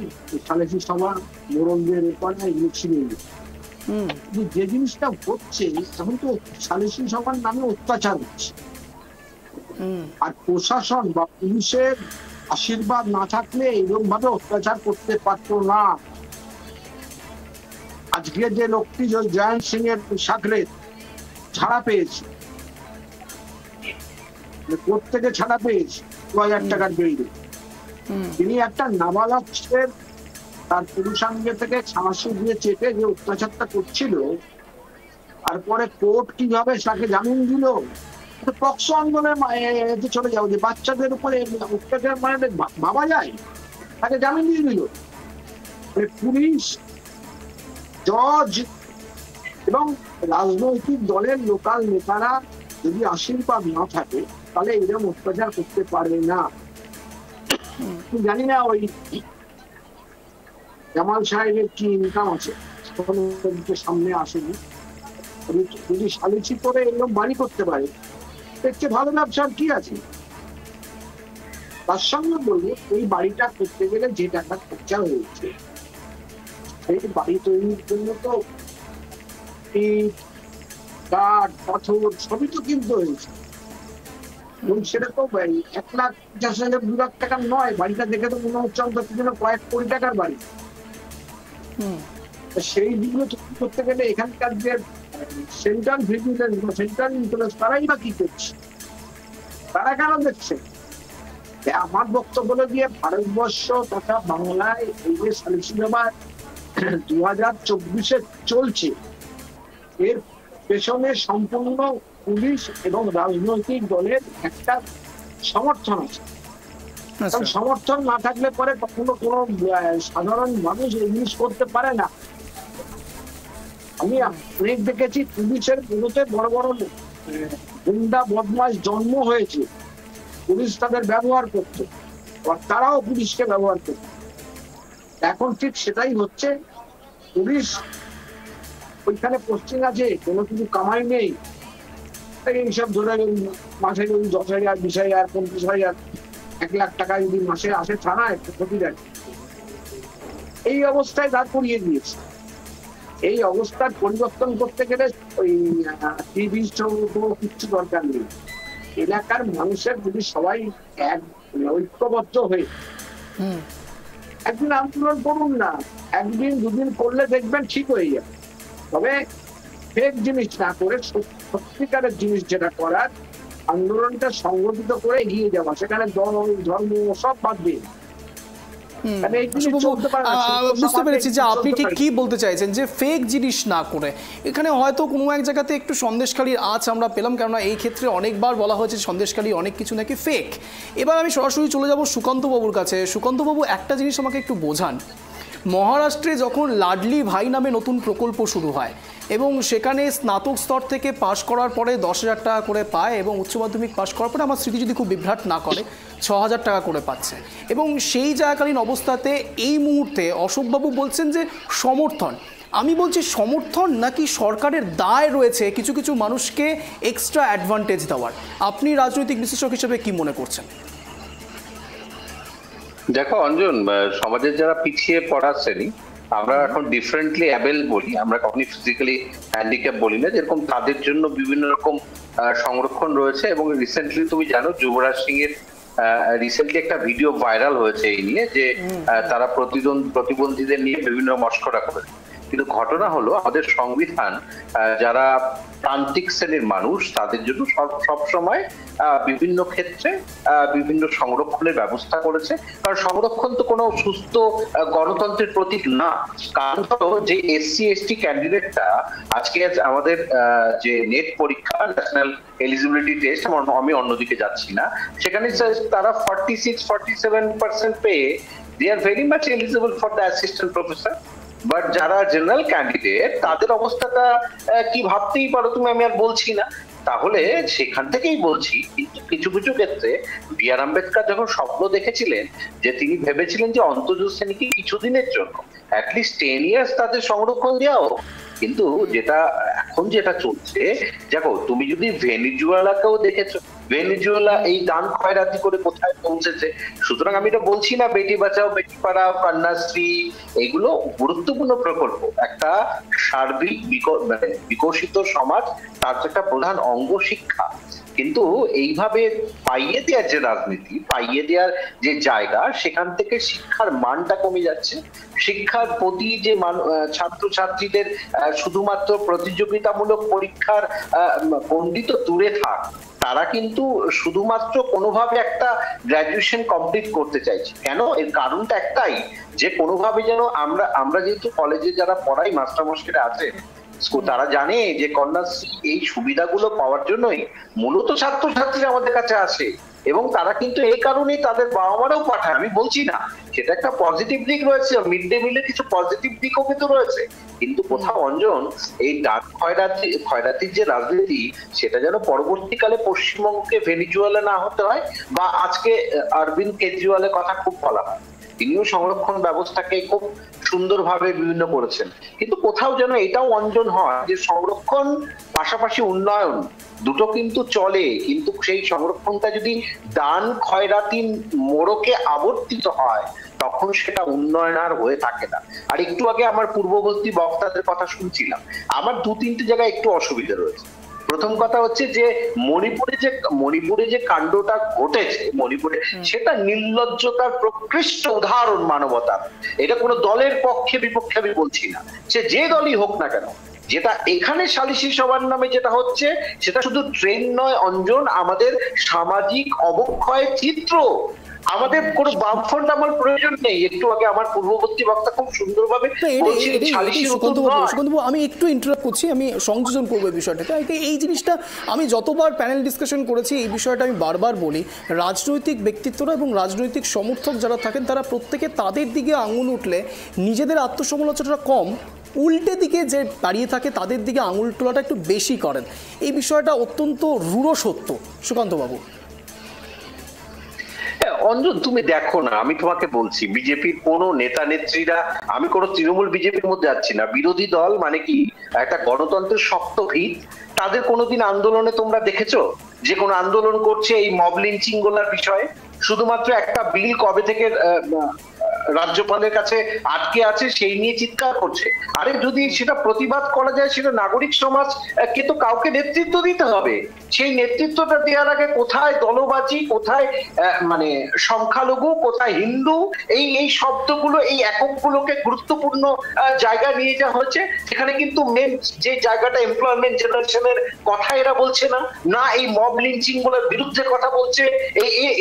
সালিশি সভা, মোড়লদের ব্যাপার এগুলো ছিল। কিন্তু যে জিনিসটা হচ্ছে এখন, তো সালিশি সভার নামে অত্যাচার হচ্ছে, আর প্রশাসন বা পুলিশের আশীর্বাদ না থাকলে এরকম ভাবে অত্যাচার করতে পারতো না। আজকে যে লোকটি জয়ন্ত সিং এর সাকরে ছাড়া পেয়েছে, কোর্ট থেকে ছাড়া পেয়েছে 2000 টাকার বেইলে, তিনি একটা নাবালকের তার পুরুষাঙ্গে থেকে ছাঁচি দিয়ে চেপে যে অত্যাচারটা করছিল, তারপরে কোর্ট কিভাবে তাকে জামিন দিল। পক্সো আন্দোলনে চলে যাও, যে বাচ্চাদের উপরে অত্যাচার মানে ভাবা যায়, তাকে জামিন দিয়ে দিল। পুলিশ, জজ এবং রাজনৈতিক দলের লোকাল নেতারা যদি আশীর্বাদ না থাকে, তাহলে এরকম অত্যাচার করতে পারে না। জানি না ওই জামাল সাহেবের কি ইনকাম আছে, সামনে আসেনি। যদি সালিশি করে এরকম বাড়ি করতে পারে, দেখতে ভালো ব্যবসার কি আছে। তার সঙ্গে বলবো, এই বাড়িটা করতে গেলে যে টাকা খরচা হয়েছে, সেই বাড়ি তৈরির জন্য তো ইট, কাঠ, পাথর সবই তো কিনতে হয়েছে। এবং সেটা তো 1,50,000 2 লাখ টাকার নয়। বাড়িটা দেখে তো মনে হচ্ছে অন্তত কয়েক কোটি টাকার বাড়ি। সেই দিকগুলো তৈরি করতে গেলে এখানকার যে সেন্ট্রাল ভিজিলেন্স বা সেন্ট্রাল ইন্টারেস্ট, তারাই বা কি করছে, তারা কেন দেখছে? আমার বক্তব্য দিয়ে ভারতবর্ষ তথা বাংলায় এই যে সালিশি সভা 2024-এ চলছে, এর পেছনে সম্পূর্ণ পুলিশ এবং রাজনৈতিক দলের একটা সমর্থন আছে। সমর্থন না থাকলে পরে কখনো কোনো সাধারণ মানুষ এই জিনিস করতে পারে না। আমি অনেক দেখেছি পুলিশের বিরুদ্ধে বড় বড় গুন্ডা বদমাশ জন্ম হয়েছে, পুলিশ তাদের ব্যবহার করতো, তারাও পুলিশকে ব্যবহার করত। এখন ঠিক সেটাই হচ্ছে। পুলিশ ওইখানে পোস্টিং আছে, কোনো কিছু কামাই নেই, এইসব ধরে মাসে যদি 10,000, 20,000, 25,000, 1 লাখ টাকা যদি মাসে আসে থানায়, ক্ষতি দেয়। এই অবস্থায় দাঁড় করিয়ে দিয়েছে। এই অবস্থার পরিবর্তন করতে গেলে ওই টিভি শো কোনো কিছু দরকার নেই। এলাকার মানুষের যদি সবাই এক ঐক্যবদ্ধ হয়ে একদিন আন্দোলন করুন না, একদিন দুদিন করলে দেখবেন ঠিক হয়ে যাবে। তবে ফেক জিনিস না করে সত্যিকারের জিনিস যেটা করার, আন্দোলনটা সংগঠিত করে এগিয়ে যাওয়া, সেখানে দল ধর্ম সব বাদ দিয়ে। বুঝতে পেরেছি যে আপনি ঠিক কি বলতে চাইছেন, যে ফেক জিনিস না করে। এখানে হয়তো কোনো এক জায়গাতে একটু সন্দেশখালির আঁচ আমরা পেলাম, কেননা এই ক্ষেত্রে অনেকবার বলা হয়েছে সন্দেশখালি অনেক কিছু নাকি ফেক। এবার আমি সরাসরি চলে যাব সুকান্তবাবুর কাছে। সুকান্তবাবু, একটা জিনিস আমাকে একটু বোঝান। মহারাষ্ট্রে যখন লাডলি ভাই নামে নতুন প্রকল্প শুরু হয় এবং সেখানে স্নাতক স্তর থেকে পাশ করার পরে 10,000 টাকা করে পায় এবং উচ্চ মাধ্যমিক পাশ করার পরে, আমার স্মৃতি যদি খুব বিভ্রাট না করে, 6,000 টাকা করে পাচ্ছে। এবং সেই জায়গাকালীন অবস্থাতে এই মুহূর্তে অশোকবাবু বলছেন যে সমর্থন। আমি বলছি সমর্থন নাকি সরকারের দায় রয়েছে কিছু কিছু মানুষকে এক্সট্রা অ্যাডভান্টেজ দেওয়ার? আপনি রাজনৈতিক বিশ্লেষক হিসেবে কি মনে করছেন? দেখো অঞ্জন, সমাজের যারা পিছিয়ে পড়া শ্রেণী, আমরা এখন ডিফারেন্টলি অ্যাবেল বলি, আমরা কখনই ফিজিক্যালি হ্যান্ডিক্যাপ বলি না, যেরকম তাদের জন্য বিভিন্ন রকম সংরক্ষণ রয়েছে। এবং রিসেন্টলি তুমি জানো যুবরাজ সিং এর রিসেন্টলি একটা ভিডিও ভাইরাল হয়েছে এই নিয়ে, যে তারা প্রতিবন্ধীদের নিয়ে বিভিন্ন মশকরা করে। কিন্তু ঘটনা হলো আমাদের সংবিধান যারা প্রান্তিক শ্রেণীর মানুষ তাদের জন্য সব সময় বিভিন্ন ক্ষেত্রে বিভিন্ন সংরক্ষণের ব্যবস্থা করেছে। কারণ সংরক্ষণ তো কোনো সুস্থ গণতন্ত্রের প্রতীক না। কারণ হলো যে SC ST ক্যান্ডিডেটটা আজকে আমাদের যে নেট পরীক্ষা, ন্যাশনাল এলিজিবিলিটি টেস্ট, আমি অন্যদিকে যাচ্ছি না, সেখানে তারা 46-47% পেয়ে they are very much eligible for the assistant professor. But যারা জেনারেল ক্যান্ডিডেট তাদের অবস্থাটা কি ভাবতেই পারো তুমি, আমি আর বলছি না। তাহলে সেখান থেকেই বলছি, কিন্তু কিছু কিছু ক্ষেত্রে B.R. আম্বেদকর যখন স্বপ্ন দেখেছিলেন, যে তিনি ভেবেছিলেন যে অন্তর্জুজ শ্রেণীকে কিছুদিনের জন্য অ্যাটলিস্ট 10 years তাদের সংরক্ষণ দেওয়া হোক। কিন্তু এখন যেটা চলছে, দেখো তুমি যদি ভেনিজুয়েলাকেও দেখেছো, ভেনিজুয়েলা এই দান খয়রাতি করে কোথায় পৌঁছেছে। সুতরাং আমি এটা বলছি না বেটি বাঁচাও বেটি পড়াও কন্যাশ্রী এগুলো গুরুত্বপূর্ণ প্রকল্প, একটা সার্বিক বিকশিত সমাজ, তার একটা প্রধান অঙ্গ শিক্ষা। কিন্তু এইভাবে পাইয়ে দেওয়ার যে রাজনীতি, পাইয়ে দেওয়ার যে জায়গা, সেখান থেকে শিক্ষার মানটা কমে যাচ্ছে। শিক্ষার প্রতি যে ছাত্রছাত্রীদের শুধুমাত্র প্রতিযোগিতামূলক পরীক্ষার পণ্ডিত দূরে থাক, তারা কিন্তু শুধুমাত্র কোনোভাবে একটা গ্রাজুয়েশন কমপ্লিট করতে চাইছে। কেন? এর কারণটা একটাই, যে কোনোভাবে যেন আমরা যেহেতু কলেজে যারা পড়াই মাস্টারমশাইরা আছে, তারা জানে যে কন্যাশ্রী এই সুবিধাগুলো পাওয়ার জন্যই মূলত ছাত্রছাত্রীরা আমাদের কাছে আসে, এবং তারা কিন্তু এই কারণেই তাদের বাবা মারাও পাঠায়। আমি বলছি না, সেটা একটা পজিটিভ দিক রয়েছে, মিড ডে মিলের কিছু পজিটিভ দিকও কিন্তু রয়েছে। কিন্তু কোথাও অঞ্জন এই দান খয়রাতির যে রাজনীতি, সেটা যেন পরবর্তীকালে পশ্চিমবঙ্গকে ভেনিজুয়েলা না হতে হয়। বা আজকে অরবিন্দ কেজরিওয়ালের কথা খুব বলা হয়, তিনিও সংরক্ষণ ব্যবস্থাকে খুব সুন্দরভাবে বিভিন্ন করেছেন, কিন্তু কোথাও যেন এটাও অঞ্জন হয় যে সংরক্ষণ পাশাপাশি উন্নয়ন দুটো কিন্তু চলে। কিন্তু সেই সংরক্ষণটা যদি দান খয়রাতি মোড়কে আবর্তিত হয়, তখন সেটা উন্নয়ন আর হয়ে থাকে না। আর একটু আগে আমার পূর্ববর্তী বক্তাদের কথা শুনছিলাম, আমার 2-3টে জায়গায় একটু অসুবিধা রয়েছে। প্রথম কথা হচ্ছে যে মণিপুরে যে কাণ্ডটা ঘটেছে মণিপুরে, সেটা নির্লজ্জতার প্রকৃষ্ট উদাহরণ মানবতার। এটা কোনো দলের পক্ষে বিপক্ষে আমি বলছি না, সে যে দলই হোক না কেন। যেটা এখানে সালিশি সভার নামে যেটা হচ্ছে, সেটা শুধু ট্রেন নয় অঞ্জন, আমাদের সামাজিক অবক্ষয়ের চিত্র। আমাদের কোনো বামফ্রন্ট আমার প্রয়োজন নেই। একটু আগে আমার পূর্ববর্তী বক্তা খুব সুন্দরভাবে আমি একটু ইন্টারাপ্ট করছি, আমি সংযোজন করবো এই বিষয়টাকে। এই জিনিসটা আমি যতবার প্যানেল ডিসকাশন করেছি, এই বিষয়টা আমি বারবার বলি, রাজনৈতিক ব্যক্তিত্বরা এবং রাজনৈতিক সমর্থক যারা থাকেন, তারা প্রত্যেকে তাদের দিকে আঙুল উঠলে নিজেদের আত্মসমালোচনাটা কম, উল্টে দিকে যে দাঁড়িয়ে থাকে তাদের দিকে আঙুল তোলাটা একটু বেশি করেন। এই বিষয়টা অত্যন্ত রূঢ় সত্য। সুকান্তবাবু। অঞ্জন তুমি দেখো না, আমি তোমাকে বলছি, বিজেপির কোন নেতা নেত্রীরা, আমি কোন তৃণমূল বিজেপির মধ্যে যাচ্ছি না, বিরোধী দল মানে কি একটা গণতন্ত্রের শক্ত ভিত, তাদের কোনোদিন আন্দোলনে তোমরা দেখেছো যে কোনো আন্দোলন করছে এই মব লিঞ্চিং গুলোর বিষয়ে? শুধুমাত্র একটা বিল কবে থেকে রাজ্যপালের কাছে আটকে আছে সেই নিয়ে চিৎকার করছে। আরে যদি সেটা প্রতিবাদ করা যায়, সেটা নাগরিক সমাজ কে তো কাউকে নেতৃত্ব দিতে হবে। সেই নেতৃত্বটা দেওয়ার আগে কোথায় দলবাজি, কোথায় মানে সংখ্যালঘু, কোথায় হিন্দু, এই শব্দগুলো, এই এককগুলোকে গুরুত্বপূর্ণ জায়গা নিয়ে যাওয়া হচ্ছে। সেখানে কিন্তু মেন যে জায়গাটা এমপ্লয়মেন্ট জেনারেশনের কথা এরা বলছে না, না এই মব লিঞ্চিং গুলোর বিরুদ্ধে কথা বলছে।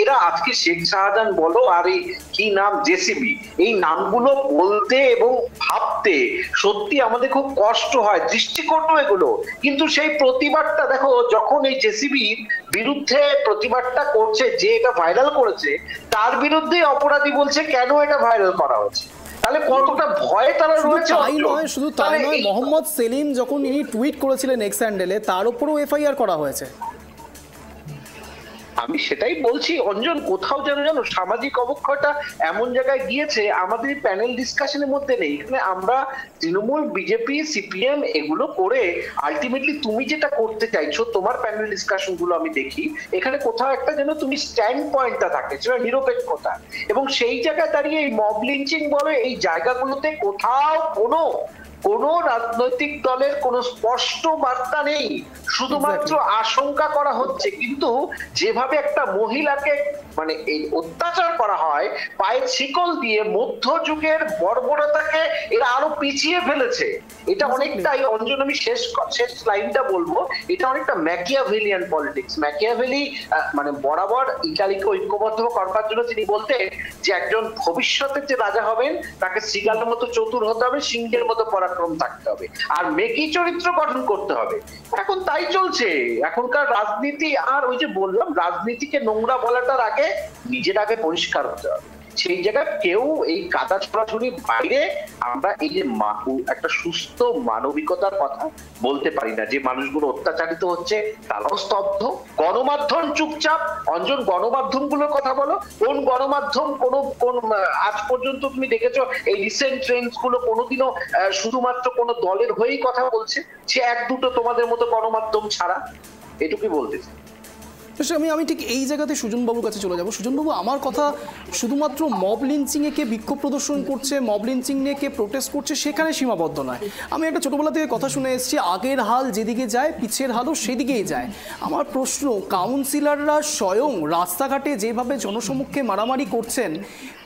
এরা আজকে শেখ শাহজাহান বলো আর এই কি নাম জেসিবি, এই নামগুলো বলতে এবং ভাবতে সত্যি আমাদের খুব কষ্ট হয়, দৃষ্টিকটু এগুলো। কিন্তু সেই প্রতিবাদটা দেখো, যখন এই জেসিবির বিরুদ্ধে প্রতিবাদটা করছে, যে এটা ভাইরাল করেছে তার বিরুদ্ধে অপরাধী বলছে কেন এটা ভাইরাল করা হয়েছে। তাহলে কতটা ভয় তারা রয়েছে। শুধু তাই নয়, মোহাম্মদ সেলিম যখন ইনি টুইট করেছিলেন এক্স হ্যান্ডেলে, তার উপরও এফআইআর করা হয়েছে। আমি সেটাই বলছি অঞ্জন, কোথাও যেন জানো সামাজিক অবক্ষয়টা এমন জায়গায় গিয়েছে, আমাদের প্যানেল ডিসকাশনের মধ্যে নেই। এখানে আমরা তৃণমূল, বিজেপি, সিপিএম এগুলো করে আলটিমেটলি তুমি যেটা করতে চাইছো, তোমার প্যানেল ডিসকাশন গুলো আমি দেখি, এখানে কোথাও একটা যেন তুমি স্ট্যান্ড পয়েন্টটা থাকে, সেটা নিরপেক্ষতা। এবং সেই জায়গায় দাঁড়িয়ে এই মব লিঞ্চিং বলে এই জায়গাগুলোতে কোথাও কোন রাজনৈতিক দলের কোন স্পষ্ট বার্তা নেই, শুধুমাত্র আশঙ্কা করা হচ্ছে। কিন্তু যেভাবে একটা মহিলাকে মানে এই অত্যাচার করা হয় পায়ের শিকল দিয়ে, মধ্যযুগের বর্বরতাকে এরা আরো পিছিয়ে ফেলেছে। এটা অনেকটাই অঞ্জন, আমি শেষ লাইনটা বলবো, এটা অনেকটা ম্যাকিয়াভেলিয়ান পলিটিক্স। ম্যাকিয়াভেলি মানে বরাবর ইটালিকে ঐক্যবদ্ধ করবার জন্য তিনি বলতেন যে একজন ভবিষ্যতের যে রাজা হবেন তাকে সিগালের মতো চতুর হতে হবে, সিংহের মতো পরাক্রম থাকতে হবে, আর মেকি চরিত্র গঠন করতে হবে। এখন তাই চলছে এখনকার রাজনীতি। আর ওই যে বললাম, রাজনীতিকে নোংরা বলাটার আগে নিজের আগে পরিষ্কার হতে হবে। সেই জায়গায় কেউ এই কাদা ছড়াছড়ির বাইরে আমরা এই যে একটা সুস্থ মানবিকতার কথা বলতে পারি না। যে মানুষগুলো অত্যাচারিত হচ্ছে তারাও স্তব্ধ, গণমাধ্যম চুপচাপ। অঞ্জন, গণমাধ্যম গুলোর কথা বলো, কোন গণমাধ্যম কোন আজ পর্যন্ত তুমি দেখেছো এই রিসেন্ট ট্রেন্ডস গুলো কোনোদিনও শুধুমাত্র কোনো দলের হয়েই কথা বলছে? সে এক দুটো তোমাদের মতো গণমাধ্যম ছাড়া। এটুকুই বলতেছি। আমি ঠিক এই জায়গাতে সুজনবাবুর কাছে চলে যাব। সুজনবাবু, আমার কথা শুধুমাত্র মব লিঞ্চিংয়ে কে বিক্ষোভ প্রদর্শন করছে, মব লিঞ্চিং নিয়ে কে প্রোটেস্ট করছে সেখানে সীমাবদ্ধ নয়। আমি একটা ছোটোবেলা থেকে কথা শুনে এসেছি, আগের হাল যেদিকে যায় পিছের হালও সেদিকেই যায়। আমার প্রশ্ন, কাউন্সিলররা স্বয়ং রাস্তাঘাটে যেভাবে জনসমক্ষে মারামারি করছেন,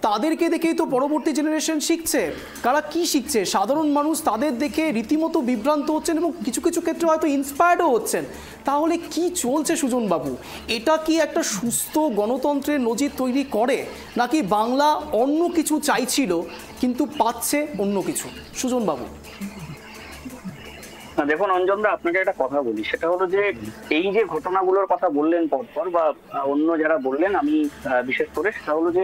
তাদেরকে দেখেই তো পরবর্তী জেনারেশন শিখছে। কারা কি শিখছে? সাধারণ মানুষ তাদের দেখে রীতিমতো বিভ্রান্ত হচ্ছেন এবং কিছু কিছু ক্ষেত্রে হয়তো ইন্সপায়ার্ডও হচ্ছেন। তাহলে কি চলছে সুজনবাবু? এটা কি একটা সুস্থ গণতন্ত্রের নজির তৈরি করে, নাকি বাংলা অন্য কিছু চাইছিল কিন্তু পাচ্ছে অন্য কিছু? সুজনবাবু। দেখুন অঞ্জনদা, আপনাকে একটা কথা বলি, সেটা হলো যে এই যে ঘটনাগুলোর কথা বললেন পরপর বা অন্য যারা বললেন, আমি বিশেষ করে, সেটা হলো যে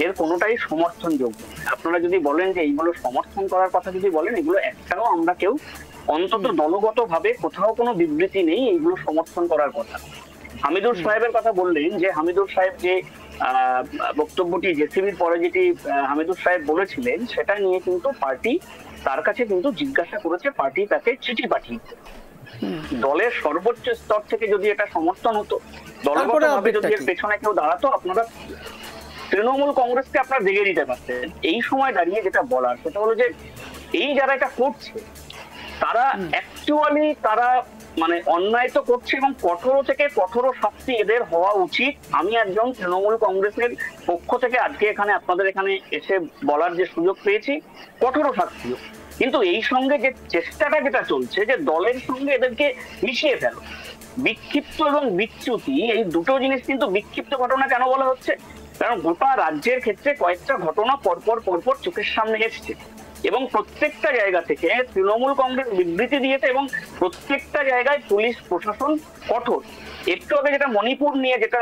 এর কোনোটাই সমর্থনযোগ্য। আপনারা যদি বলেন যে এইগুলো সমর্থন করার কথা যদি বলেন, এগুলো একটাও আমরা কেউ অন্তত দলগত ভাবে কোথাও কোনো বিবৃতি নেই এইগুলো সমর্থন করার কথা। হামিদুর সাহেবের কথা বললেন, যে হামিদুর সাহেব যে বক্তব্যটি জেসিবির পরে যেটি হামিদুর সাহেব বলেছিলেন, সেটা নিয়ে কিন্তু পার্টি তার কাছে কিন্তু জিজ্ঞাসা করেছে, পার্টি তাকে চিঠি পাঠিয়েছে। দলের সর্বোচ্চ স্তর থেকে যদি এটা সমর্থন হতো, দলগতভাবে যদি এর পেছনে কেউ দাঁড়াতো, আপনারা তৃণমূল কংগ্রেসকে আপনারা দেখে দিতে পারতেন। এই সময় দাঁড়িয়ে যেটা বলার, সেটা হলো যে এই যারা এটা করছে তারা অ্যাকচুয়ালি তারা মানে অন্যায় তো করছে এবং কঠোর থেকে কঠোর শাস্তি এদের হওয়া উচিত। আমি একজন তৃণমূল কংগ্রেসের পক্ষ থেকে আজকে এখানে আপনাদের এখানে এসে বলার যে সুযোগ পেয়েছি, কঠোর শাস্তি। কিন্তু এই সঙ্গে যে চেষ্টাটা যেটা চলছে, যে দলের সঙ্গে এদেরকে মিশিয়ে ফেলো, বিক্ষিপ্ত এবং বিচ্যুতি, এই দুটো জিনিস কিন্তু বিক্ষিপ্ত ঘটনা কেন বলা হচ্ছে? কারণ গোটা রাজ্যের ক্ষেত্রে কয়েকটা ঘটনা পরপর চোখের সামনে এসছে এবং প্রত্যেকটা জায়গা থেকে তৃণমূল কংগ্রেস বিবৃতি দিয়েছে এবং প্রত্যেকটা জায়গায় পুলিশ প্রশাসন কঠোর। একটু আগে যেটা মণিপুর নিয়ে যেটা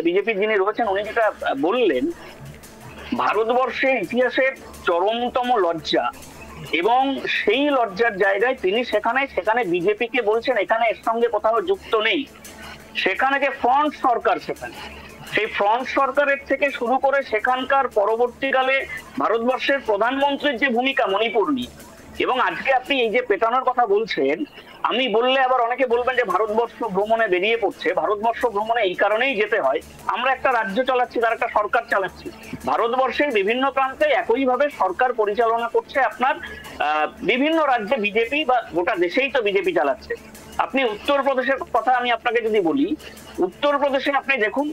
বিজেপির যিনি রয়েছেন উনি যেটা বললেন, ভারতবর্ষের ইতিহাসের চরমতম লজ্জা, এবং সেই লজ্জার জায়গায় তিনি সেখানে বিজেপিকে বলছেন এখানে এর সঙ্গে কোথাও যুক্ত নেই। সেখানে যে ফ্রন্ট সরকার, সেখানে সেই ফ্রন্ট সরকারের থেকে শুরু করে সেখানকার পরবর্তীকালে ভারতবর্ষের প্রধানমন্ত্রীর যে ভূমিকা মণিপুর নিয়ে, এবং আজকে আপনি এই যে পেটানোর কথা বলছেন, আমি বললে আবার অনেকে বলবেন যে ভারতবর্ষ ভ্রমণে বেরিয়ে পড়ছে। ভারতবর্ষ ভ্রমণে এই কারণেই যেতে হয়, আমরা একটা রাজ্য চালাচ্ছি, তার একটা সরকার চালাচ্ছি। ভারতবর্ষের বিভিন্ন প্রান্তে একইভাবে সরকার পরিচালনা করছে আপনার বিভিন্ন রাজ্যে বিজেপি, বা গোটা দেশেই তো বিজেপি চালাচ্ছে। আপনি উত্তরপ্রদেশের কথা আমি আপনাকে যদি বলি, উত্তরপ্রদেশে আপনি দেখুন,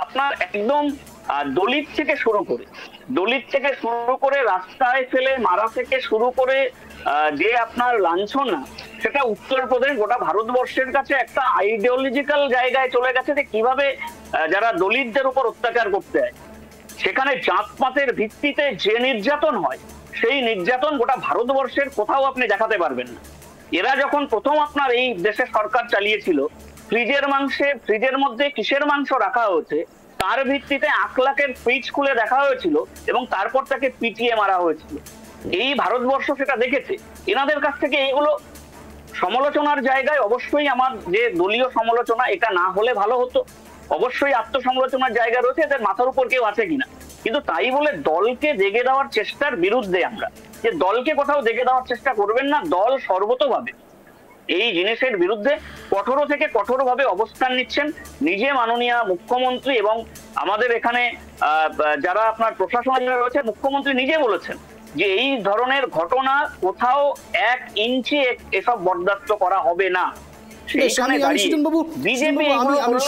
আপনার একদম দলিত থেকে শুরু করে রাস্তায় ফেলে মারা থেকে শুরু করে যে আপনার লাঞ্ছনা, সেটা উত্তরপ্রদেশ গোটা ভারতবর্ষের কাছে একটা আইডিওলজিক্যাল জায়গায় চলে গেছে যে কিভাবে যারা দলিতদের উপর অত্যাচার করতে হয়, সেখানে জাতপাতের ভিত্তিতে যে নির্যাতন হয়, সেই নির্যাতন গোটা ভারতবর্ষের কোথাও আপনি দেখাতে পারবেন না। এরা যখন প্রথম আপনার এই দেশে সরকার চালিয়েছিল, ফ্রিজের মধ্যে কিসের মাংস রাখা হয়েছে তার ভিত্তিতে আখলাকের ফ্রিজ খুলে দেখা হয়েছিল এবং তারপর তাকে পিটিয়ে মারা হয়েছিল। এই ভারতবর্ষ সেটা দেখেছে। এনাদের কাছ থেকে এইগুলো সমালোচনার জায়গায় অবশ্যই আমার যে দলীয় সমালোচনা, এটা না হলে ভালো হতো। অবশ্যই আত্মসমালোচনার জায়গা রয়েছে, এদের মাথার উপর কেউ আছে কিনা, কিন্তু তাই বলে দলকে দেগে দেওয়ার চেষ্টার বিরুদ্ধে আমরা, যে দলকে কোথাও দেগে দেওয়ার চেষ্টা করবেন না। দল সর্বতোভাবে এই জিনিসের বিরুদ্ধে কঠোর থেকে কঠোরভাবে অবস্থান নিচ্ছেন নিজে মাননীয় মুখ্যমন্ত্রী, এবং আমাদের এখানে যারা আপনার প্রশাসনে রয়েছে, মুখ্যমন্ত্রী নিজে বলেছেন যে এই ধরনের ঘটনা কোথাও 1 ইঞ্চি এসব বরদাস্ত করা হবে না।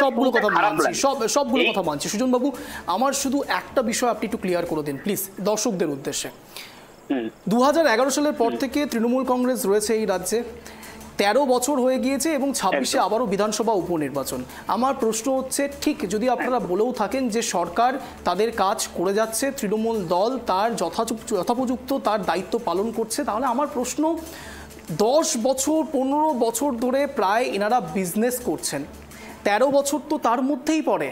সবগুলো কথা মানছি সুজন বাবু, আমার শুধু একটা বিষয় আপনি একটু ক্লিয়ার করে দিন প্লিজ দর্শকদের উদ্দেশ্যে। 2011 সালের পর থেকে তৃণমূল কংগ্রেস রয়েছে এই রাজ্যে, 13 বছর হয়ে গিয়েছে এবং 26-এ আবারও বিধানসভা উপনির্বাচন। আমার প্রশ্ন হচ্ছে, ঠিক যদি আপনারা বলেও থাকেন যে সরকার তাদের কাজ করে যাচ্ছে, তৃণমূল দল তার যথোপযুক্ত তার দায়িত্ব পালন করছে, তাহলে আমার প্রশ্ন 10 বছর 15 বছর ধরে প্রায় এনারা বিজনেস করছেন, 13 বছর তো তার মধ্যেই পড়ে।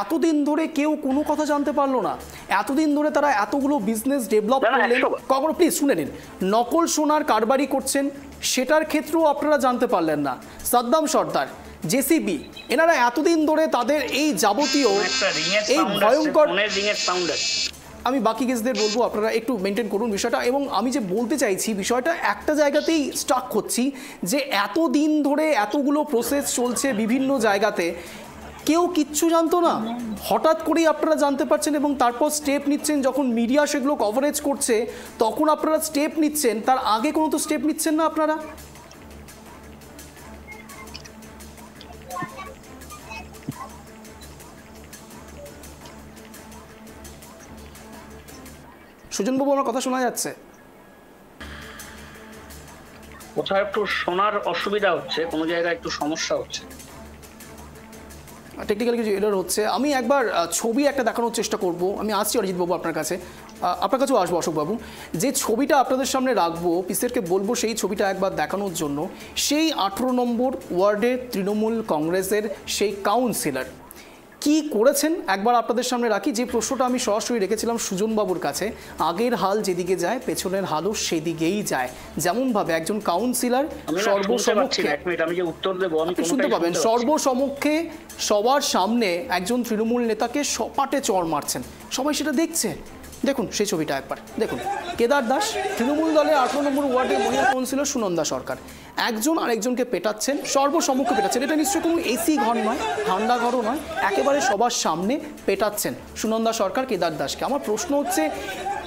এতদিন ধরে কেউ কোনো কথা জানতে পারলো না, এতদিন ধরে তারা এতগুলো বিজনেস ডেভেলপ করলেন, কখনো প্লিজ শুনে নিন, নকল সোনার কারবারি করছেন সেটার ক্ষেত্রেও আপনারা জানতে পারলেন না। সাদ্দাম সর্দার, জেসিবি, এনারা এতদিন ধরে তাদের এই যাবতীয় এই ভয়ঙ্কর, আমি বাকি গেস্টদের বলবো আপনারা একটু মেনটেন করুন বিষয়টা। এবং আমি যে বলতে চাইছি বিষয়টা একটা জায়গাতেই স্টাক হচ্ছি, যে এতদিন ধরে এতগুলো প্রসেস চলছে বিভিন্ন জায়গাতে, কেউ কিচ্ছু জানতো না, হঠাৎ করেই আপনারা জানতে পারছেন এবং তারপর স্টেপ নিচ্ছেন। যখন মিডিয়া সেগুলো কভারেজ করছে তখন আপনারা স্টেপ নিচ্ছেন, তার আগে কোনো তো স্টেপ নিচ্ছেন না আপনারা। সুজনবাবু, আমার কথা শোনা যাচ্ছে? কোথাও একটু শোনার অসুবিধা হচ্ছে, কোনো জায়গায় একটু সমস্যা হচ্ছে, টেকনিক্যাল কিছু এরর হচ্ছে। আমি একবার ছবি একটা দেখানোর চেষ্টা করব। আমি আসছি অরিজিৎবাবু আপনার কাছে, আপনার কাছেও আসবো অশোকবাবু। যে ছবিটা আপনাদের সামনে রাখবো, পিসেরকে বলবো সেই ছবিটা একবার দেখানোর জন্য। সেই 18 নম্বর ওয়ার্ডের তৃণমূল কংগ্রেসের সেই কাউন্সিলর কি করেছেন একবার আপনাদের সামনে রাখি। যে প্রশ্নটা আমি সরাসরি রেখেছিলাম সুজনবাবুর কাছে, আগের হাল যেদিকে যায় পেছনের হালও সেদিকেই যায়। যেমনভাবে একজন কাউন্সিলর সর্বসমক্ষে, শুনতে পাবেন, সর্বসমক্ষে সবার সামনে একজন তৃণমূল নেতাকে সপাটে চড় মারছেন, সবাই সেটা দেখছে। দেখুন সেই ছবিটা একবার দেখুন। কেদার দাস, তৃণমূল দলের 18 নম্বর ওয়ার্ডের মহিলা কাউন্সিলর সুনন্দা সরকার, একজন আরেকজনকে পেটাচ্ছেন, সর্বসম্মুখে পেটাচ্ছেন। এটা নিশ্চয়ই কোনো এসি ঘর নয়, ঠান্ডা ঘরও নয়, একেবারে সবার সামনে পেটাচ্ছেন সুনন্দা সরকার কেদার দাসকে। আমার প্রশ্ন হচ্ছে,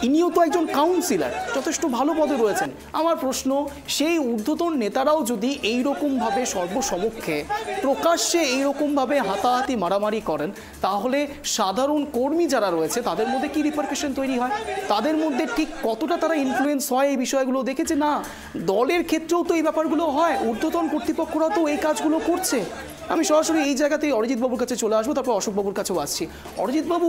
ইনিও তো একজন কাউন্সিলর, যথেষ্ট ভালো পদে রয়েছেন। আমার প্রশ্ন, সেই ঊর্ধ্বতন নেতারাও যদি এইরকমভাবে সর্বসমক্ষে প্রকাশ্যে এইরকমভাবে হাতাহাতি মারামারি করেন, তাহলে সাধারণ কর্মী যারা রয়েছে তাদের মধ্যে কি রিপারকেশন তৈরি হয়, তাদের মধ্যে ঠিক কতটা তারা ইনফ্লুয়েন্স হয় এই বিষয়গুলো দেখেছে না। দলের ক্ষেত্রেও তো এই ব্যাপারগুলো হয়, ঊর্ধ্বতন কর্তৃপক্ষরা তো এই কাজগুলো করছে। আমি সরাসরি এই জায়গাতেই অরিজিৎবাবুর কাছে চলে আসবো, তারপর অশোকবাবুর কাছেও আসছি। অরিজিৎবাবু,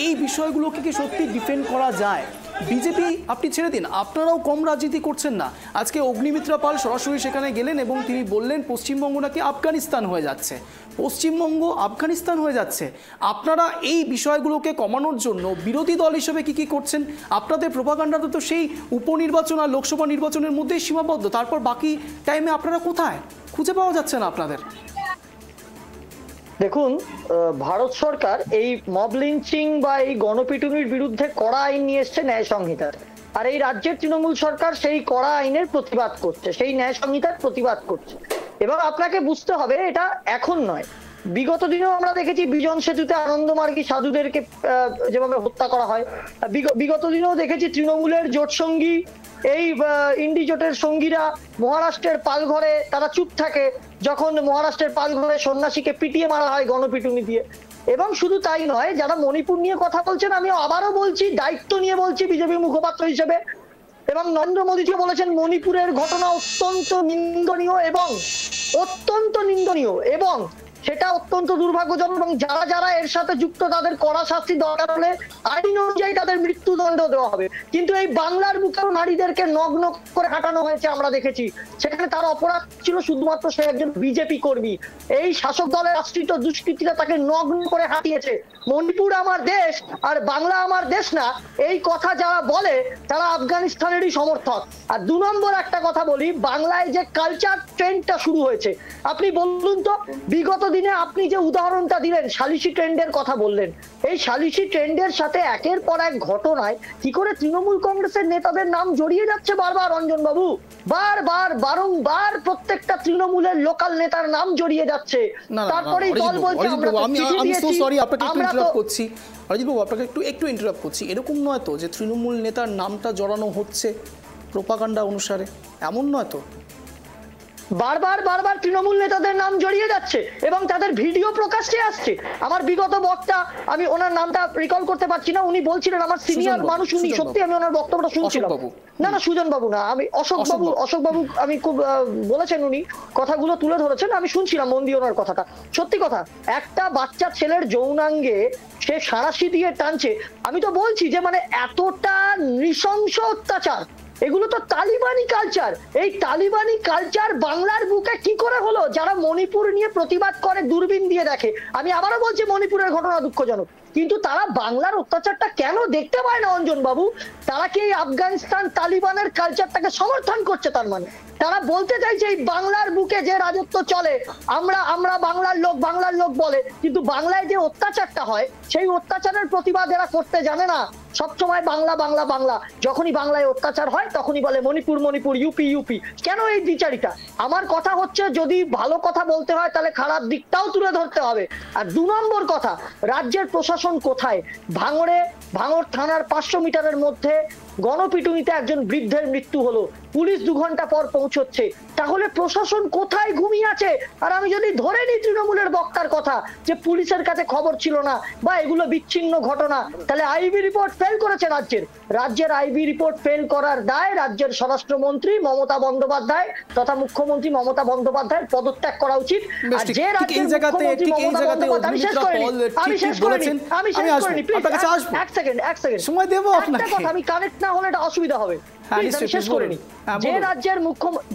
এই বিষয়গুলোকে কি সত্যি ডিফেন্ড করা যায়? বিজেপি আপনি ছেড়ে দিন, আপনারাও কম রাজনীতি করছেন না। আজকে অগ্নিমিত্রা পাল সরাসরি সেখানে গেলেন এবং তিনি বললেন পশ্চিমবঙ্গ নাকি আফগানিস্তান হয়ে যাচ্ছে, পশ্চিমবঙ্গ আফগানিস্তান হয়ে যাচ্ছে। আপনারা এই বিষয়গুলোকে কমানোর জন্য বিরোধী দল হিসেবে কি করছেন? আপনাদের প্রোপাগান্ডাটা তো সেই উপনির্বাচন আর লোকসভা নির্বাচনের মধ্যেই সীমাবদ্ধ, তারপর বাকি টাইমে আপনারা কোথায়? খুঁজে পাওয়া যাচ্ছে না আপনাদের। দেখুন, ভারত সরকার এই মব লিঞ্চিং বা এই গণপিটুনির বিরুদ্ধে কড়া আইন নিয়ে এসছে ন্যায় সংহিতার। আর এই রাজ্যের তৃণমূল সরকার সেই কড়া আইনের প্রতিবাদ করছে, সেই ন্যায় সংহিতার প্রতিবাদ করছে। এবং আপনাকে বুঝতে হবে এটা এখন নয়, বিগত দিনেও আমরা দেখেছি বিজন সেতুতে আনন্দমার্গী সাধুদেরকে যেভাবে হত্যা করা হয়, বিগত দিনেও দেখেছি তৃণমূলের জোট সঙ্গী এই ইন্ডি জোটের সঙ্গীরা মহারাষ্ট্রের পালঘরে তারা চুপ থাকে যখন মহারাষ্ট্রের পালঘরে সন্ন্যাসীকে পিটিয়ে মারা হয় গণপিটুনি দিয়ে। এবং শুধু তাই নয়, যারা মণিপুর নিয়ে কথা বলছেন, আমি আবারও বলছি, দায়িত্ব নিয়ে বলছি বিজেপি মুখপাত্র হিসেবে, এবং নরেন্দ্র মোদীজি বলেছেন মণিপুরের ঘটনা অত্যন্ত নিন্দনীয় এবং সেটা অত্যন্ত দুর্ভাগ্যজনক, এবং যারা যারা এর সাথে যুক্ত তাদের কড়া শাস্তি দরকার হলে আইন অনুযায়ী তাদের মৃত্যুদণ্ড দেওয়া হবে। কিন্তু এই বাংলার বুকেও নারীদেরকে নগ্ন করে হাঁটানো হয়েছে আমরা দেখেছি, সেখানে তার অপরাধ ছিল শুধুমাত্র সে একজন বিজেপি কর্মী। এই শাসক দলের আশ্রিত দুষ্কৃতীরা তাকে নগ্ন করে হাঁটিয়েছে। মণিপুর আমার দেশ আর বাংলা আমার দেশ না, এই কথা যারা বলে তারা আফগানিস্তানেরই সমর্থক। আর 2 নম্বর একটা কথা বলি, বাংলায় যে কালচার ট্রেন্ডটা শুরু হয়েছে, আপনি বলুন তো, বিগত দিনে আপনি যে উদাহরণটা দিলেন সালিসি ট্রেন্ডের কথা বললেন, এই সালিসি ট্রেন্ডের সাথে একের পর এক ঘটনায় কি করে তৃণমূল কংগ্রেসের নেতাদের নাম জড়িয়ে যাচ্ছে বারবার, রঞ্জন বাবু, বারংবার প্রত্যেকটা তৃণমূলের লোকাল নেতার নাম জড়িয়ে যাচ্ছে। তারপরে দল বলছে আমরা চিঠি দিয়েছি। অরিজিৎ বাবু, আপনাকে একটু ইন্টারাপ্ট করছি, এরকম নয় তো যে তৃণমূল নেতার নামটা জড়ানো হচ্ছে প্রোপাগান্ডা অনুসারে, এমন নয় তো? বারবার তৃণমূল নেতাদের নাম জড়িয়ে যাচ্ছে এবং তাদের ভিডিও প্রকাশ্যে আসছে। আমার বিগত বক্তা, আমি ওনার নামটা রিকল করতে পারছি না, উনি বলছিলেন, আমার সিনিয়র মানুষ উনি, সত্যি আমি ওনার বক্তব্যটা শুনছিলাম। না সুজন বাবু না, আমি অশোক বাবু আমি খুব বলেছেন, উনি কথাগুলো তুলে ধরেছেন, আমি শুনছিলাম মন দিয়ে ওনার কথাটা। সত্যি কথা, একটা বাচ্চা ছেলের যৌনাঙ্গে সে সাঁড়াশি দিয়ে টানছে, আমি তো বলছি যে মানে এতটা নৃশংস অত্যাচার, এগুলো তো তালিবানি কালচার। এই তালিবানি কালচার বাংলার বুকে কি করে হলো? যারা মণিপুর নিয়ে প্রতিবাদ করে দূরবীন দিয়ে দেখে, আমি আবারও বলছি মণিপুরের ঘটনা দুঃখজনক, কিন্তু তারা বাংলার অত্যাচারটা কেন দেখতে পায় না অঞ্জন বাবু? তারা কি এই আফগানিস্তান তালিবানের কালচারটাকে সমর্থন করছে? তার মানে তারা বলতে চাইছে এই বাংলার বুকে যে রাজত্ব চলে, আমরা বাংলার লোক বলে, কিন্তু বাংলায় যে অত্যাচারটা হয় সেই অত্যাচারের প্রতিবাদ এরা করতে জানে না। সবসময় বাংলা, যখনই বাংলায় অত্যাচার হয় তখনই বলে মণিপুর, ইউপি। কেন এই দ্বিচারিতা? আমার কথা হচ্ছে, যদি ভালো কথা বলতে হয় তাহলে খারাপ দিকটাও তুলে ধরতে হবে। আর 2 নম্বর কথা, রাজ্যের প্রশাসন কোথায়? ভাঙড় থানার 500 মিটারের মধ্যে গণপিটুনিতে একজন বৃদ্ধের মৃত্যু হলো, পুলিশ 2 ঘন্টা পর পৌঁছচ্ছে, তাহলে প্রশাসন কোথায় ঘুমিয়ে আছে? আর আমি যদি ধরে নিই তৃণমূলের বক্তার কথা যে পুলিশের কাছে খবর ছিল না বা এগুলো বিচ্ছিন্ন ঘটনা, তাহলে আইবি রিপোর্ট ফেল করেছে রাজ্যের আইবি রিপোর্ট ফেল করার দায় রাজ্যের স্বরাষ্ট্রমন্ত্রী মমতা বন্দ্যোপাধ্যায় তথা মুখ্যমন্ত্রী মমতা বন্দ্যোপাধ্যায়ের পদত্যাগ করা উচিত। আর যে রাজ্যের মুখ্যমন্ত্রী মমতা বন্দ্যোপাধ্যায়, আমি শেষ করিনি, এক সেকেন্ড সময় দেব আপনাকে, আমি কানেক্ট না হলে এটা অসুবিধা হবে, শেষ করে নি।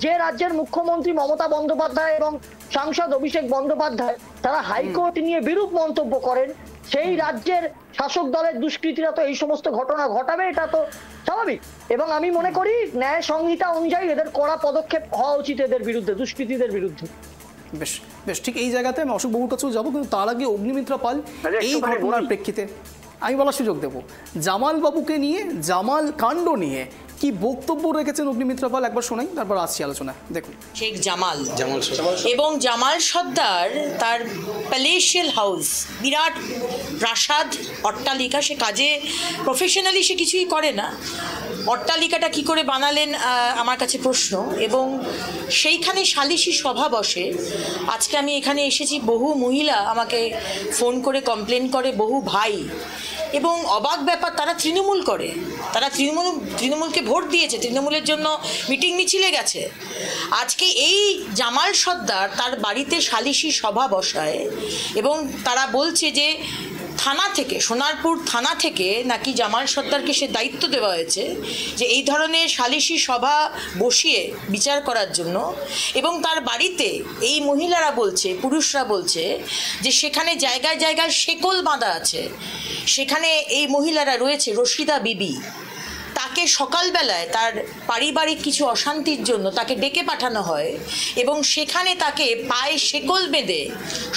যে রাজ্যের মুখ্যমন্ত্রী মমতা বন্দ্যোপাধ্যায় এবং সাংসদ অভিষেক বন্দ্যোপাধ্যায় তারা হাইকোর্ট নিয়ে বিরূপ মন্তব্য করেন, সেই রাজ্যের শাসক দলের দুষ্কৃতীরা তো এই সমস্ত ঘটনা ঘটাবে, এটা তো স্বাভাবিক। এবং আমি মনে করি ন্যায় সংহিতা অনুযায়ী এদের কড়া পদক্ষেপ হওয়া উচিত এদের বিরুদ্ধে, দুষ্কৃতীদের বিরুদ্ধে। বেশ ঠিক এই জায়গাতে আমি অশোক বাবুর কাছেও যাবো, কিন্তু তার আগে অগ্নিমিত্রা পাল এই ঘটনার প্রেক্ষিতে আমি বলার সুযোগ দেব। জামাল বাবুকে নিয়ে, জামাল কাণ্ড নিয়ে কি বক্তব্য রেখেছেন অগ্নিমিত্রা পাল, একবার শোনাই, তারপর আসছি আলোচনা। দেখুন, শেখ জামাল এবং জামাল সর্দার, তার প্যালেশিয়াল হাউস, বিরাট প্রাসাদ, অট্টালিকা, সে কাজে প্রফেশনালি সে কিছুই করে না, অট্টালিকাটা কি করে বানালেন আমার কাছে প্রশ্ন। এবং সেইখানে সালিশি সভা বসে। আজকে আমি এখানে এসেছি, বহু মহিলা আমাকে ফোন করে কমপ্লেন করে, বহু ভাই, এবং অবাক ব্যাপার, তারা তৃণমূল করে, তারা তৃণমূলকে ভোট দিয়েছে, তৃণমূলের জন্য মিটিং মিছিলে গেছে। আজকে এই জামাল সর্দার তার বাড়িতে সালিশি সভা বসায় এবং তারা বলছে যে থানা থেকে, সোনারপুর থানা থেকে নাকি জামাল সর্দারকে সে দায়িত্ব দেওয়া হয়েছে যে এই ধরনের সালিশি সভা বসিয়ে বিচার করার জন্য। এবং তার বাড়িতে এই মহিলারা বলছে, পুরুষরা বলছে যে সেখানে জায়গায় জায়গায় শেকল বাঁধা আছে, সেখানে এই মহিলারা রয়েছে। রশিদা বিবি, তাকে সকালবেলায় তার পারিবারিক কিছু অশান্তির জন্য তাকে ডেকে পাঠানো হয় এবং সেখানে তাকে পায়ে শেকল বেঁধে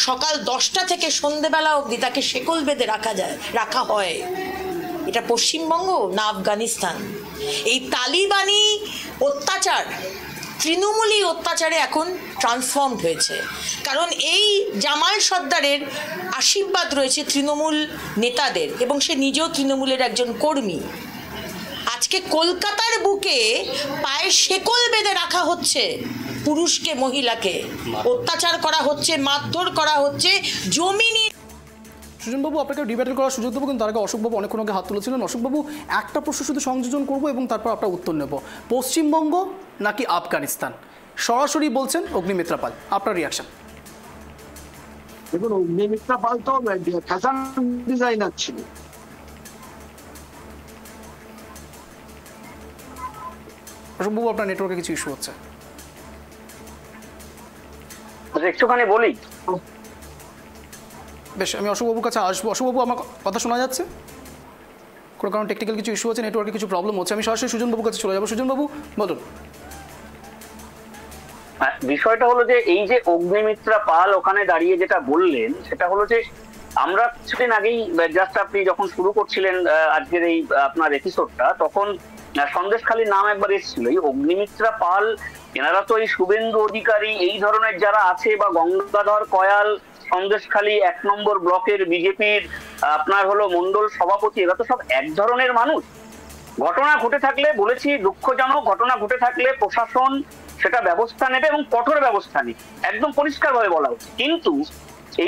সকাল 10টা থেকে সন্ধেবেলা অবধি তাকে শেকল বেঁধে রাখা হয়। এটা পশ্চিমবঙ্গ না আফগানিস্তান? এই তালিবানি অত্যাচার তৃণমূলী অত্যাচারে এখন ট্রান্সফর্মড হয়েছে, কারণ এই জামাল সর্দারের আশীর্বাদ রয়েছে তৃণমূল নেতাদের, এবং সে নিজেও তৃণমূলের একজন কর্মী। আজকে কলকাতার বুকে পায়ে শেকল বেঁধে রাখা হচ্ছে, পুরুষকে মহিলাকে অত্যাচার করা হচ্ছে, মারধর করা হচ্ছে, জমি নিয়ে। সুজনবাবু, আপনাকে ডিবেট করার সুযোগ দেবো, কিন্তু তার আগে অশোকবাবু অনেকক্ষণ আগে হাত তুলেছিলেন। অশোকবাবু, একটা প্রশ্ন শুধু সংযোজন করবো এবং তারপর আপনার উত্তর নেব। পশ্চিমবঙ্গ নাকি আফগানিস্তান? সরাসরি বলছেন অগ্নিমিত্রা পাল, আপনার রিয়াকশন। দেখুন, অগ্নিমিত্রা পাল তো ফ্যাশন ডিজাইনার ছিল। অশোকবাবু, আপনার নেটওয়ার্কে কিছু ইস্যু হচ্ছে, একটুখানি বলি। বেশ, আমি অশোকবাবুর কাছে আসবো। অশোকবাবু, আমার কথা শোনা যাচ্ছে? কোনো কারণ টেকনিক্যাল কিছু ইস্যু হচ্ছে, নেটওয়ার্কে কিছু প্রবলেম হচ্ছে। আমি সরাসরি সুজনবাবুর কাছে চলে যাবো। সুজনবাবু, বলুন। বিষয়টা হলো যে এই যে অগ্নিমিত্রা পাল ওখানে দাঁড়িয়ে যেটা বললেন, সেটা হলো যে আমরা কিছুদিন আগেই, জাস্ট আপনি যখন শুরু করছিলেন আজকের এই আপনার এপিসোডটা, তখন সন্দেশখালীর নাম একবার এসেছিল। এই অগ্নিমিত্রা পাল, এনারা তো এই শুভেন্দু অধিকারী এই ধরনের যারা আছে, বা গঙ্গাধর কয়াল সন্দেশখালী 1 নম্বর ব্লকের বিজেপির আপনার হলো মন্ডল সভাপতি, এরা তো সব এক ধরনের মানুষ। ঘটনা ঘটে থাকলে, বলেছি দুঃখজনক ঘটনা ঘটে থাকলে প্রশাসন সেটা ব্যবস্থা নেবে এবং কঠোর ব্যবস্থা নেবে, একদম পরিষ্কার ভাবে বলা হচ্ছে। কিন্তু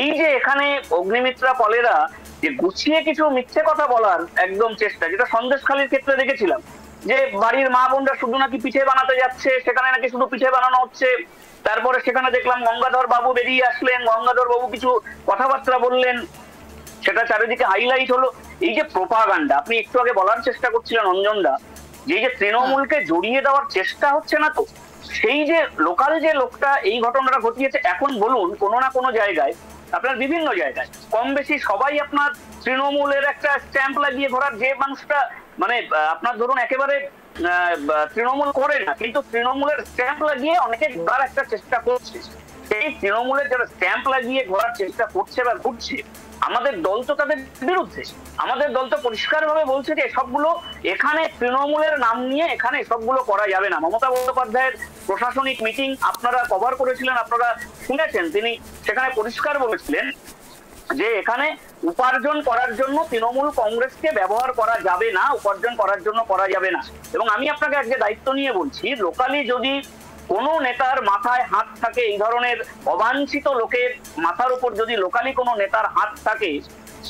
এই যে এখানে অগ্নিমিত্রা পালেরা যে গুছিয়ে কিছু মিথ্যে কথা বলার একদম চেষ্টা, যেটা সন্দেশখালীর ক্ষেত্রে দেখেছিলাম, যে বাড়ির মা বোনরা শুধু নাকি পিঠে বানাতে যাচ্ছে, সেখানে নাকি শুধু পিঠে বানানো হচ্ছে। তারপরে সেখানে দেখলাম গঙ্গাধর বাবু বেরিয়ে আসলেন, গঙ্গাধর বাবু কিছু কথাবার্তা বললেন, সেটা চারিদিকে হাইলাইট হলো। এই যে প্রোপাগান্ডা, আপনি একটু আগে বলার চেষ্টা করছিলেন অঞ্জনদা, যে তৃণমূলকে জড়িয়ে দেওয়ার চেষ্টা হচ্ছে না, তো সেই যে লোকাল যে লোকটা এই ঘটনাটা ঘটিয়েছে, এখন বলুন কোনো না কোনো জায়গায়, আপনার বিভিন্ন জায়গায় কম বেশি সবাই আপনার তৃণমূলের একটা স্ট্যাম্প লাগিয়ে ঘোরার, যে মানুষটা মানে আপনার ধরুন একেবারে তৃণমূল করে না, কিন্তু তৃণমূলের স্ট্যাম্প লাগিয়ে অনেকে ঘোরার একটা চেষ্টা করছে। সেই তৃণমূলের যারা স্ট্যাম্প লাগিয়ে ঘোরার চেষ্টা করছে বা ঘুরছে, আমাদের দল তো তাদের বিরুদ্ধে। আমাদের দল তো পরিষ্কার ভাবে বলছে যে এসবগুলো, এখানে তৃণমূলের নাম নিয়ে এখানে এসবগুলো করা যাবে না। মমতা বন্দ্যোপাধ্যায়ের প্রশাসনিক মিটিং আপনারা কভার করেছিলেন, আপনারা শুনেছেন, তিনি সেখানে পরিষ্কার বলেছিলেন যে এখানে উপার্জন করার জন্য তৃণমূল কংগ্রেসকে ব্যবহার করা যাবে না, উপার্জন করার জন্য করা যাবে না। এবং আমি আপনাকে আজকে দায়িত্ব নিয়ে বলছি, লোকালি যদি কোনো নেতার মাথায় হাত থাকে, এই ধরনের অবাঞ্ছিত লোকের মাথার উপর যদি লোকালি কোনো নেতার হাত থাকে,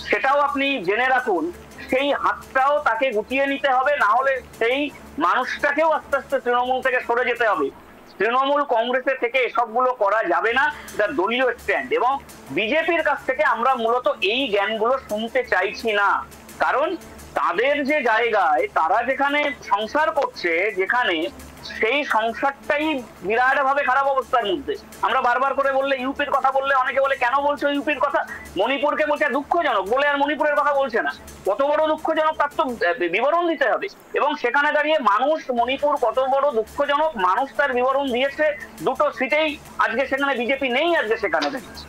সেটাও আপনি জেনে রাখুন, সেই হাতটাও তাকে গুটিয়ে নিতে হবে, না হলে সেই মানুষটাকেও আস্তে আস্তে তৃণমূল থেকে সরে যেতে হবে। তৃণমূল কংগ্রেসের থেকে এসবগুলো করা যাবে না, এটা দলীয় স্ট্যান্ড। এবং বিজেপির কাছ থেকে আমরা মূলত এই জ্ঞানগুলো শুনতে চাইছি না, কারণ তাদের যে জায়গায় তারা যেখানে সংসার করছে, যেখানে সেই সংসারটাই বিরাট ভাবে খারাপ অবস্থার মধ্যে। আমরা বারবার করে বললে, ইউপির কথা বললে অনেকে বলে কেন বলছো ইউপির কথা, মণিপুরকে বলছে দুঃখজনক বলে আর মণিপুরের কথা বলছে না। কত বড় দুঃখজনক তার তো বিবরণ দিতে হবে, এবং সেখানে দাঁড়িয়ে মানুষ মণিপুর কত বড় দুঃখজনক মানুষ তার বিবরণ দিয়েছে। 2টো সিটেই আজকে সেখানে বিজেপি নেই, আজকে সেখানে দেখেছে।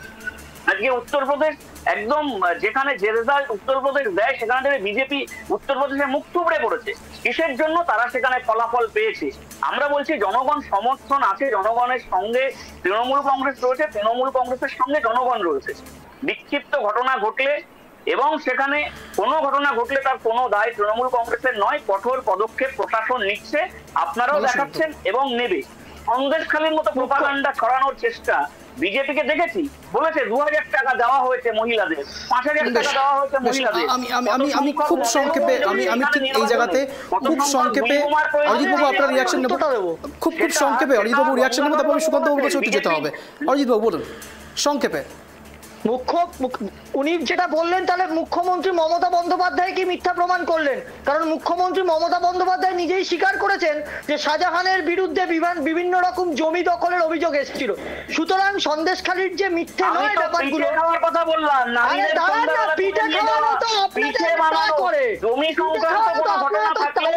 আজকে উত্তরপ্রদেশ একদম যেখানে যে রেজাল্ট উত্তরপ্রদেশ দেয়, সেখানে থেকে বিজেপি উত্তরপ্রদেশে মুখ থুবড়ে পড়েছে। কিসের জন্য? তারা সেখানে ফলাফল পেয়েছে। আমরা বলছি জনগণ সমর্থন আছে, জনগণের সঙ্গে তৃণমূল কংগ্রেস রয়েছে, তৃণমূল কংগ্রেসের সঙ্গে জনগণ রয়েছে। বিক্ষিপ্ত ঘটনা ঘটলে এবং সেখানে কোনো ঘটনা ঘটলে তার কোনো দায় তৃণমূল কংগ্রেসের নয়, কঠোর পদক্ষেপ প্রশাসন নিচ্ছে, আপনারাও দেখাচ্ছেন এবং নেবে। সন্দেশখালীর মতো প্রোপাগান্ডা ছড়ানোর চেষ্টা বিজেপিকে দেখেছি, বলেছে 2000 টাকা দেওয়া হয়েছে মহিলাদের, 5000 টাকা দেওয়া হয়েছে মহিলাদের। আমি খুব সংক্ষেপে আমি ঠিক এই জায়গাতে খুব সংক্ষেপে অরিজিৎবাবু আপনার রিয়াকশন নেব, খুব সংক্ষেপে অরিজিৎবাবু রিয়াকশন নেব, তারপর আমি সুকান্তবাবুর কাছে একটু যেতে হবে। অরিজিৎবাবু বলুন সংক্ষেপে। উনি যেটা বললেন, তাহলে মুখ্যমন্ত্রী মমতা বন্দ্যোপাধ্যায় কি মিথ্যা প্রমাণ করলেন? কারণ মুখ্যমন্ত্রী মমতা বন্দ্যোপাধ্যায় নিজেই স্বীকার করেছেন যে শাহজাহানের বিরুদ্ধে বিভিন্ন রকম জমি দখলের অভিযোগ এসেছিল। সুতরাং সন্দেশখালীর যে মিথ্যে নয় ব্যাপারগুলো, কথা বললাম না, পিঠে খাওয়ানো তো আপনাদের করে, জমি সংক্রান্ত কোনো ঘটনা থাকলে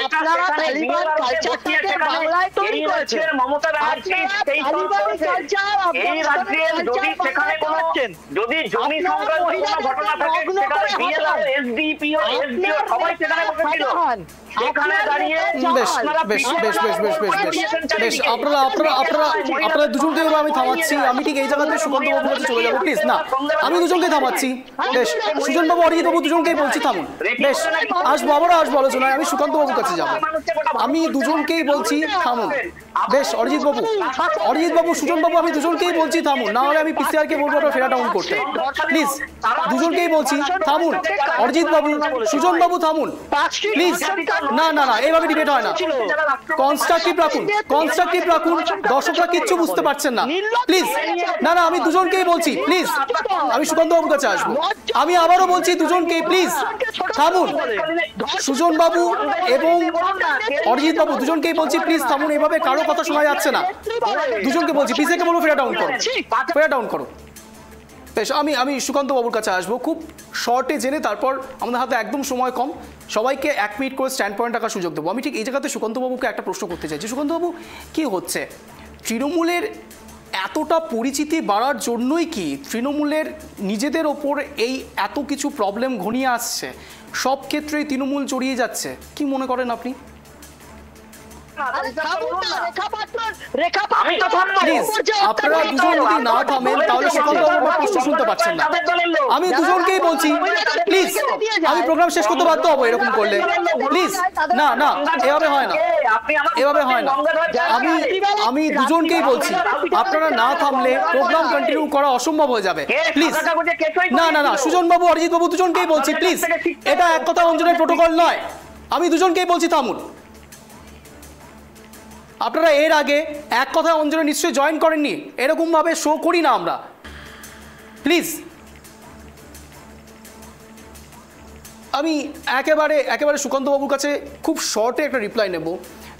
আপনারা তালিবান কালচারটাকে বাংলায় তৈরি করেছেন। মমতা ব্যানার্জি সেই তালিবানি কালচার এই রাজ্যে যদি সেখানে কোনো যদি জমি সংক্রান্ত কোনো ঘটনা থাকে সেখানে বিএলআর, এসডিপিও, এসডিও সবাই সেখানে বসেছিল। সেখানে দাঁড়িয়ে বেশ আপনারা দুজনকে আমি থামাচ্ছি। আমি ঠিক এই জায়গাতে সুকান্ত বাবুর কাছে চলে যাবো, প্লিজ। না, আমি দুজনকে থামাচ্ছি। বেশ, সুজন বাবু, অরিজিৎ বাবু দুজনকেই বলছি থামুন। বেশ, আসবো, আবারও আসবো আলোচনায়। আমি সুকান্ত বাবুর কাছে যাবো। আমি দুজনকেই বলছি থামুন। বেশ, অরিজিৎ বাবু, সুজন বাবু, আমি দুজনকেই বলছি থামুন, না হলে আমি পিসিআর কে বলবো আপনারা ফেরা ডাউন করতে। প্লিজ, দুজনকেই বলছি থামুন। অরিজিৎ বাবু, সুজন বাবু, থামুন প্লিজ। না না না, এইভাবে ডিবেট হয় না। কনস্ট্রাকটিভ রাখুন। দর্শকরা কিচ্ছু বুঝতে পারছেন না, প্লিজ। না না, আমি দুজনকেই বলছি, প্লিজ। আমি সুকান্ত বাবুর কাছে আসবো। আমি আবারও বলছি দুজনকেই, প্লিজ থামুন। সুজন বাবু এবং অরিজিৎ বাবু দুজনকেই বলছি, প্লিজ থামুন। এভাবে কারো কথা শোনা যাচ্ছে না। দুজনকে বলছি, পিসিকে বলবো ফেরা ডাউন করো। বেশ, আমি সুকান্ত বাবুর কাছে আসবো। খুব শর্টে জেনে তারপর আমাদের হাতে একদম সময় কম, সবাইকে 1 মিনিট করে স্ট্যান্ড পয়েন্ট রাখার সুযোগ দেবো। আমি ঠিক এই জায়গাতে সুকান্ত বাবুকে একটা প্রশ্ন করতে চাইছি। সুকান্ত বাবু, কি হচ্ছে তৃণমূলের এতটা পরিচিতি বাড়ার জন্যই কি তৃণমূলের নিজেদের ওপর এই এত কিছু প্রবলেম ঘনিয়ে আসছে? সব ক্ষেত্রেই তৃণমূল জড়িয়ে যাচ্ছে, কি মনে করেন আপনি? আপনারা দুজন যদি না থামেন তাহলে সুকান্ত বাবুর প্রশ্ন শুনতে পাচ্ছেন না। আমি দুজনকেই বলছি, প্লিজ। আমি প্রোগ্রাম শেষ করতে বাধ্য হবো এরকম করলে, প্লিজ। না না, এভাবে হয় না। আমি দুজনকেই বলছি, আপনারা না থামলে প্রোগ্রাম কন্টিনিউ করা অসম্ভব হয়ে যাবে, প্লিজ। না না না, সুজন বাবু, অরিজিৎ বাবু দুজনকেই বলছি, প্লিজ। এটা এক কথা অঞ্জনের প্রোটোকল নয়। আমি দুজনকেই বলছি থামুন। আপনারা এর আগে এক কথা অঞ্জনে নিশ্চয়ই জয়েন করেননি, এরকম ভাবে শো করি না আমরা, প্লিজ। আমি একেবারে সুকান্ত বাবুর কাছে খুব শর্টে একটা রিপ্লাই নেব।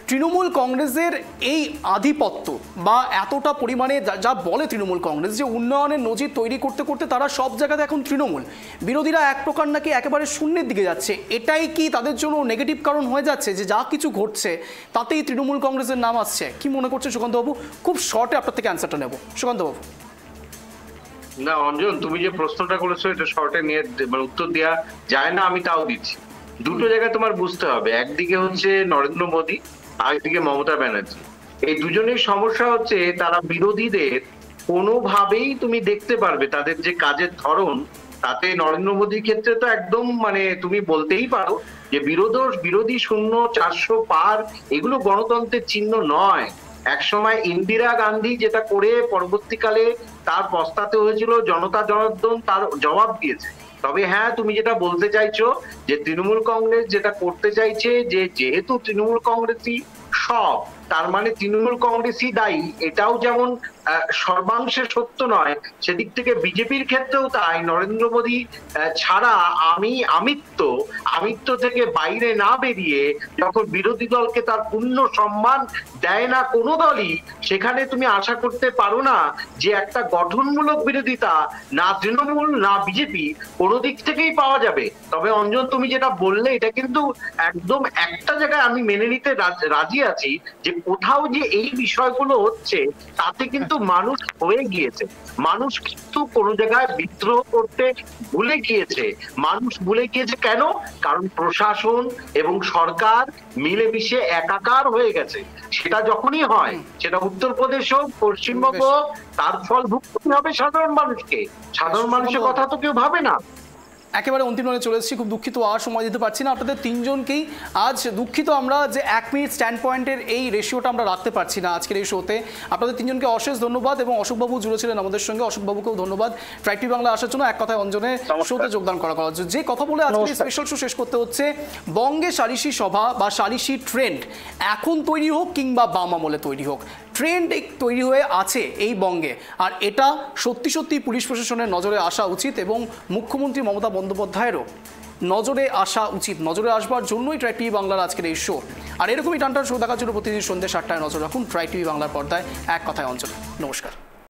তৃণমূল কংগ্রেসের এই আধিপত্য বা এতটা পরিমাণে যা বলে তৃণমূল কংগ্রেস যে উন্নয়নের নজির তৈরি করতে করতে তারা সব জায়গাতে এখন তৃণমূল, বিরোধীরা এক প্রকার নাকি একেবারে শূন্যের দিকে যাচ্ছে, এটাই কি তাদের জন্য নেগেটিভ কারণ হয়ে যাচ্ছে যে যা কিছু ঘটছে তাতেই তৃণমূল কংগ্রেসের নাম আসছে? কি মনে করছেন সুকান্তবাবু? খুব শর্টে আপনার থেকে অ্যান্সারটা নেব, সুকান্তবাবু। না অঞ্জন, তুমি যে প্রশ্নটা করেছো এটা শর্টে নিয়ে উত্তর দেওয়া যায় না, আমি তাও দিচ্ছি। দুটো জায়গায় তোমার বুঝতে হবে, একদিকে হচ্ছে নরেন্দ্র মোদী, আরেকদিকে মমতা ব্যানার্জি। এই দুজনের সমস্যা হচ্ছে তারা বিরোধীদের কোনোভাবেই তুমি দেখতে পারবে তাদের যে কাজের ধরন, তাতে নরেন্দ্র মোদীর ক্ষেত্রে তো একদম মানে তুমি বলতেই পারো যে বিরোধী শূন্য, 400 পার, এগুলো গণতন্ত্রের চিহ্ন নয়। একসময় ইন্দিরা গান্ধী যেটা করে পরবর্তীকালে তার পস্তাতে হয়েছিল, জনতা জনার্দন তার জবাব দিয়েছে। তবে হ্যাঁ, তুমি যেটা বলতে চাইছো যে তৃণমূল কংগ্রেস যেটা করতে চাইছে যে যেহেতু তৃণমূল কংগ্রেসই সব, তার মানে তৃণমূল কংগ্রেসই দায়ী, এটাও যেমন সর্বাংশে সত্য নয়, সেদিক থেকে বিজেপির ক্ষেত্রেও তাই। নরেন্দ্র মোদী ছাড়া আমিত্ব থেকে বাইরে না বেরিয়ে যখন বিরোধী দলকে তার পূর্ণ সম্মান দেয় না কোনো দলই, সেখানে তুমি আশা করতে পারো না যে একটা গঠনমূলক বিরোধিতা না তৃণমূল না বিজেপি কোনো দিক থেকেই পাওয়া যাবে। তবে অঞ্জন, তুমি যেটা বললে এটা কিন্তু একদম একটা জায়গায় আমি মেনে নিতে রাজি আছি যে কোথাও যে এই বিষয়গুলো হচ্ছে তাতে কিন্তু মানুষ হয়ে গিয়েছে, মানুষ কিন্তু কোনো জায়গায় বিদ্রোহ করতে ভুলে গিয়েছে। মানুষ ভুলে গিয়েছে কেন? কারণ প্রশাসন এবং সরকার মিলেমিশে একাকার হয়ে গেছে। সেটা যখনই হয়, সেটা উত্তরপ্রদেশ হোক, পশ্চিমবঙ্গ হোক, তার ফল ভুগতে হবে সাধারণ মানুষকে। সাধারণ মানুষের কথা তো কেউ ভাবে না। একেবারে অন্তিম রঙে চলে এসেছি, খুব দুঃখিত আর সময় দিতে পারছি না আপনাদের তিনজনকেই। আজ দুঃখিত আমরা যে 1 মিনিট স্ট্যান্ড পয়েন্টের এই রেশিওটা আমরা রাখতে পারছি না আজকের এই শোতে। আপনাদের তিনজনকে অশেষ ধন্যবাদ এবং অশোকবাবু জুড়েছিলেন আমাদের সঙ্গে, অশোকবাবুকেও ধন্যবাদ ট্রাইব টিভি বাংলা আসার জন্য, এক কথায় অঞ্জনে শোতে যোগদান করার জন্য। যে কথা বলে আজকে স্পেশাল শো শেষ করতে হচ্ছে, বঙ্গে সালিশি সভা বা সালিশি ট্রেন্ড এখন তৈরি হোক কিংবা বাম আমলে তৈরি হোক, ট্রেন্ড তৈরি হয়ে আছে এই বঙ্গে। আর এটা সত্যি সত্যি পুলিশ প্রশাসনের নজরে আসা উচিত এবং মুখ্যমন্ত্রী মমতা বন্দ্যোপাধ্যায়েরও নজরে আসা উচিত। নজরে আসবার জন্যই ট্রাইব টিভি বাংলার আজকের এই শো। আর এরকমই টানটান শো দেখার জন্য প্রতিদিন সন্ধ্যে 7টায় নজর রাখুন ট্রাইব টিভি বাংলার পর্দায় এক কথায় অঞ্চল। নমস্কার।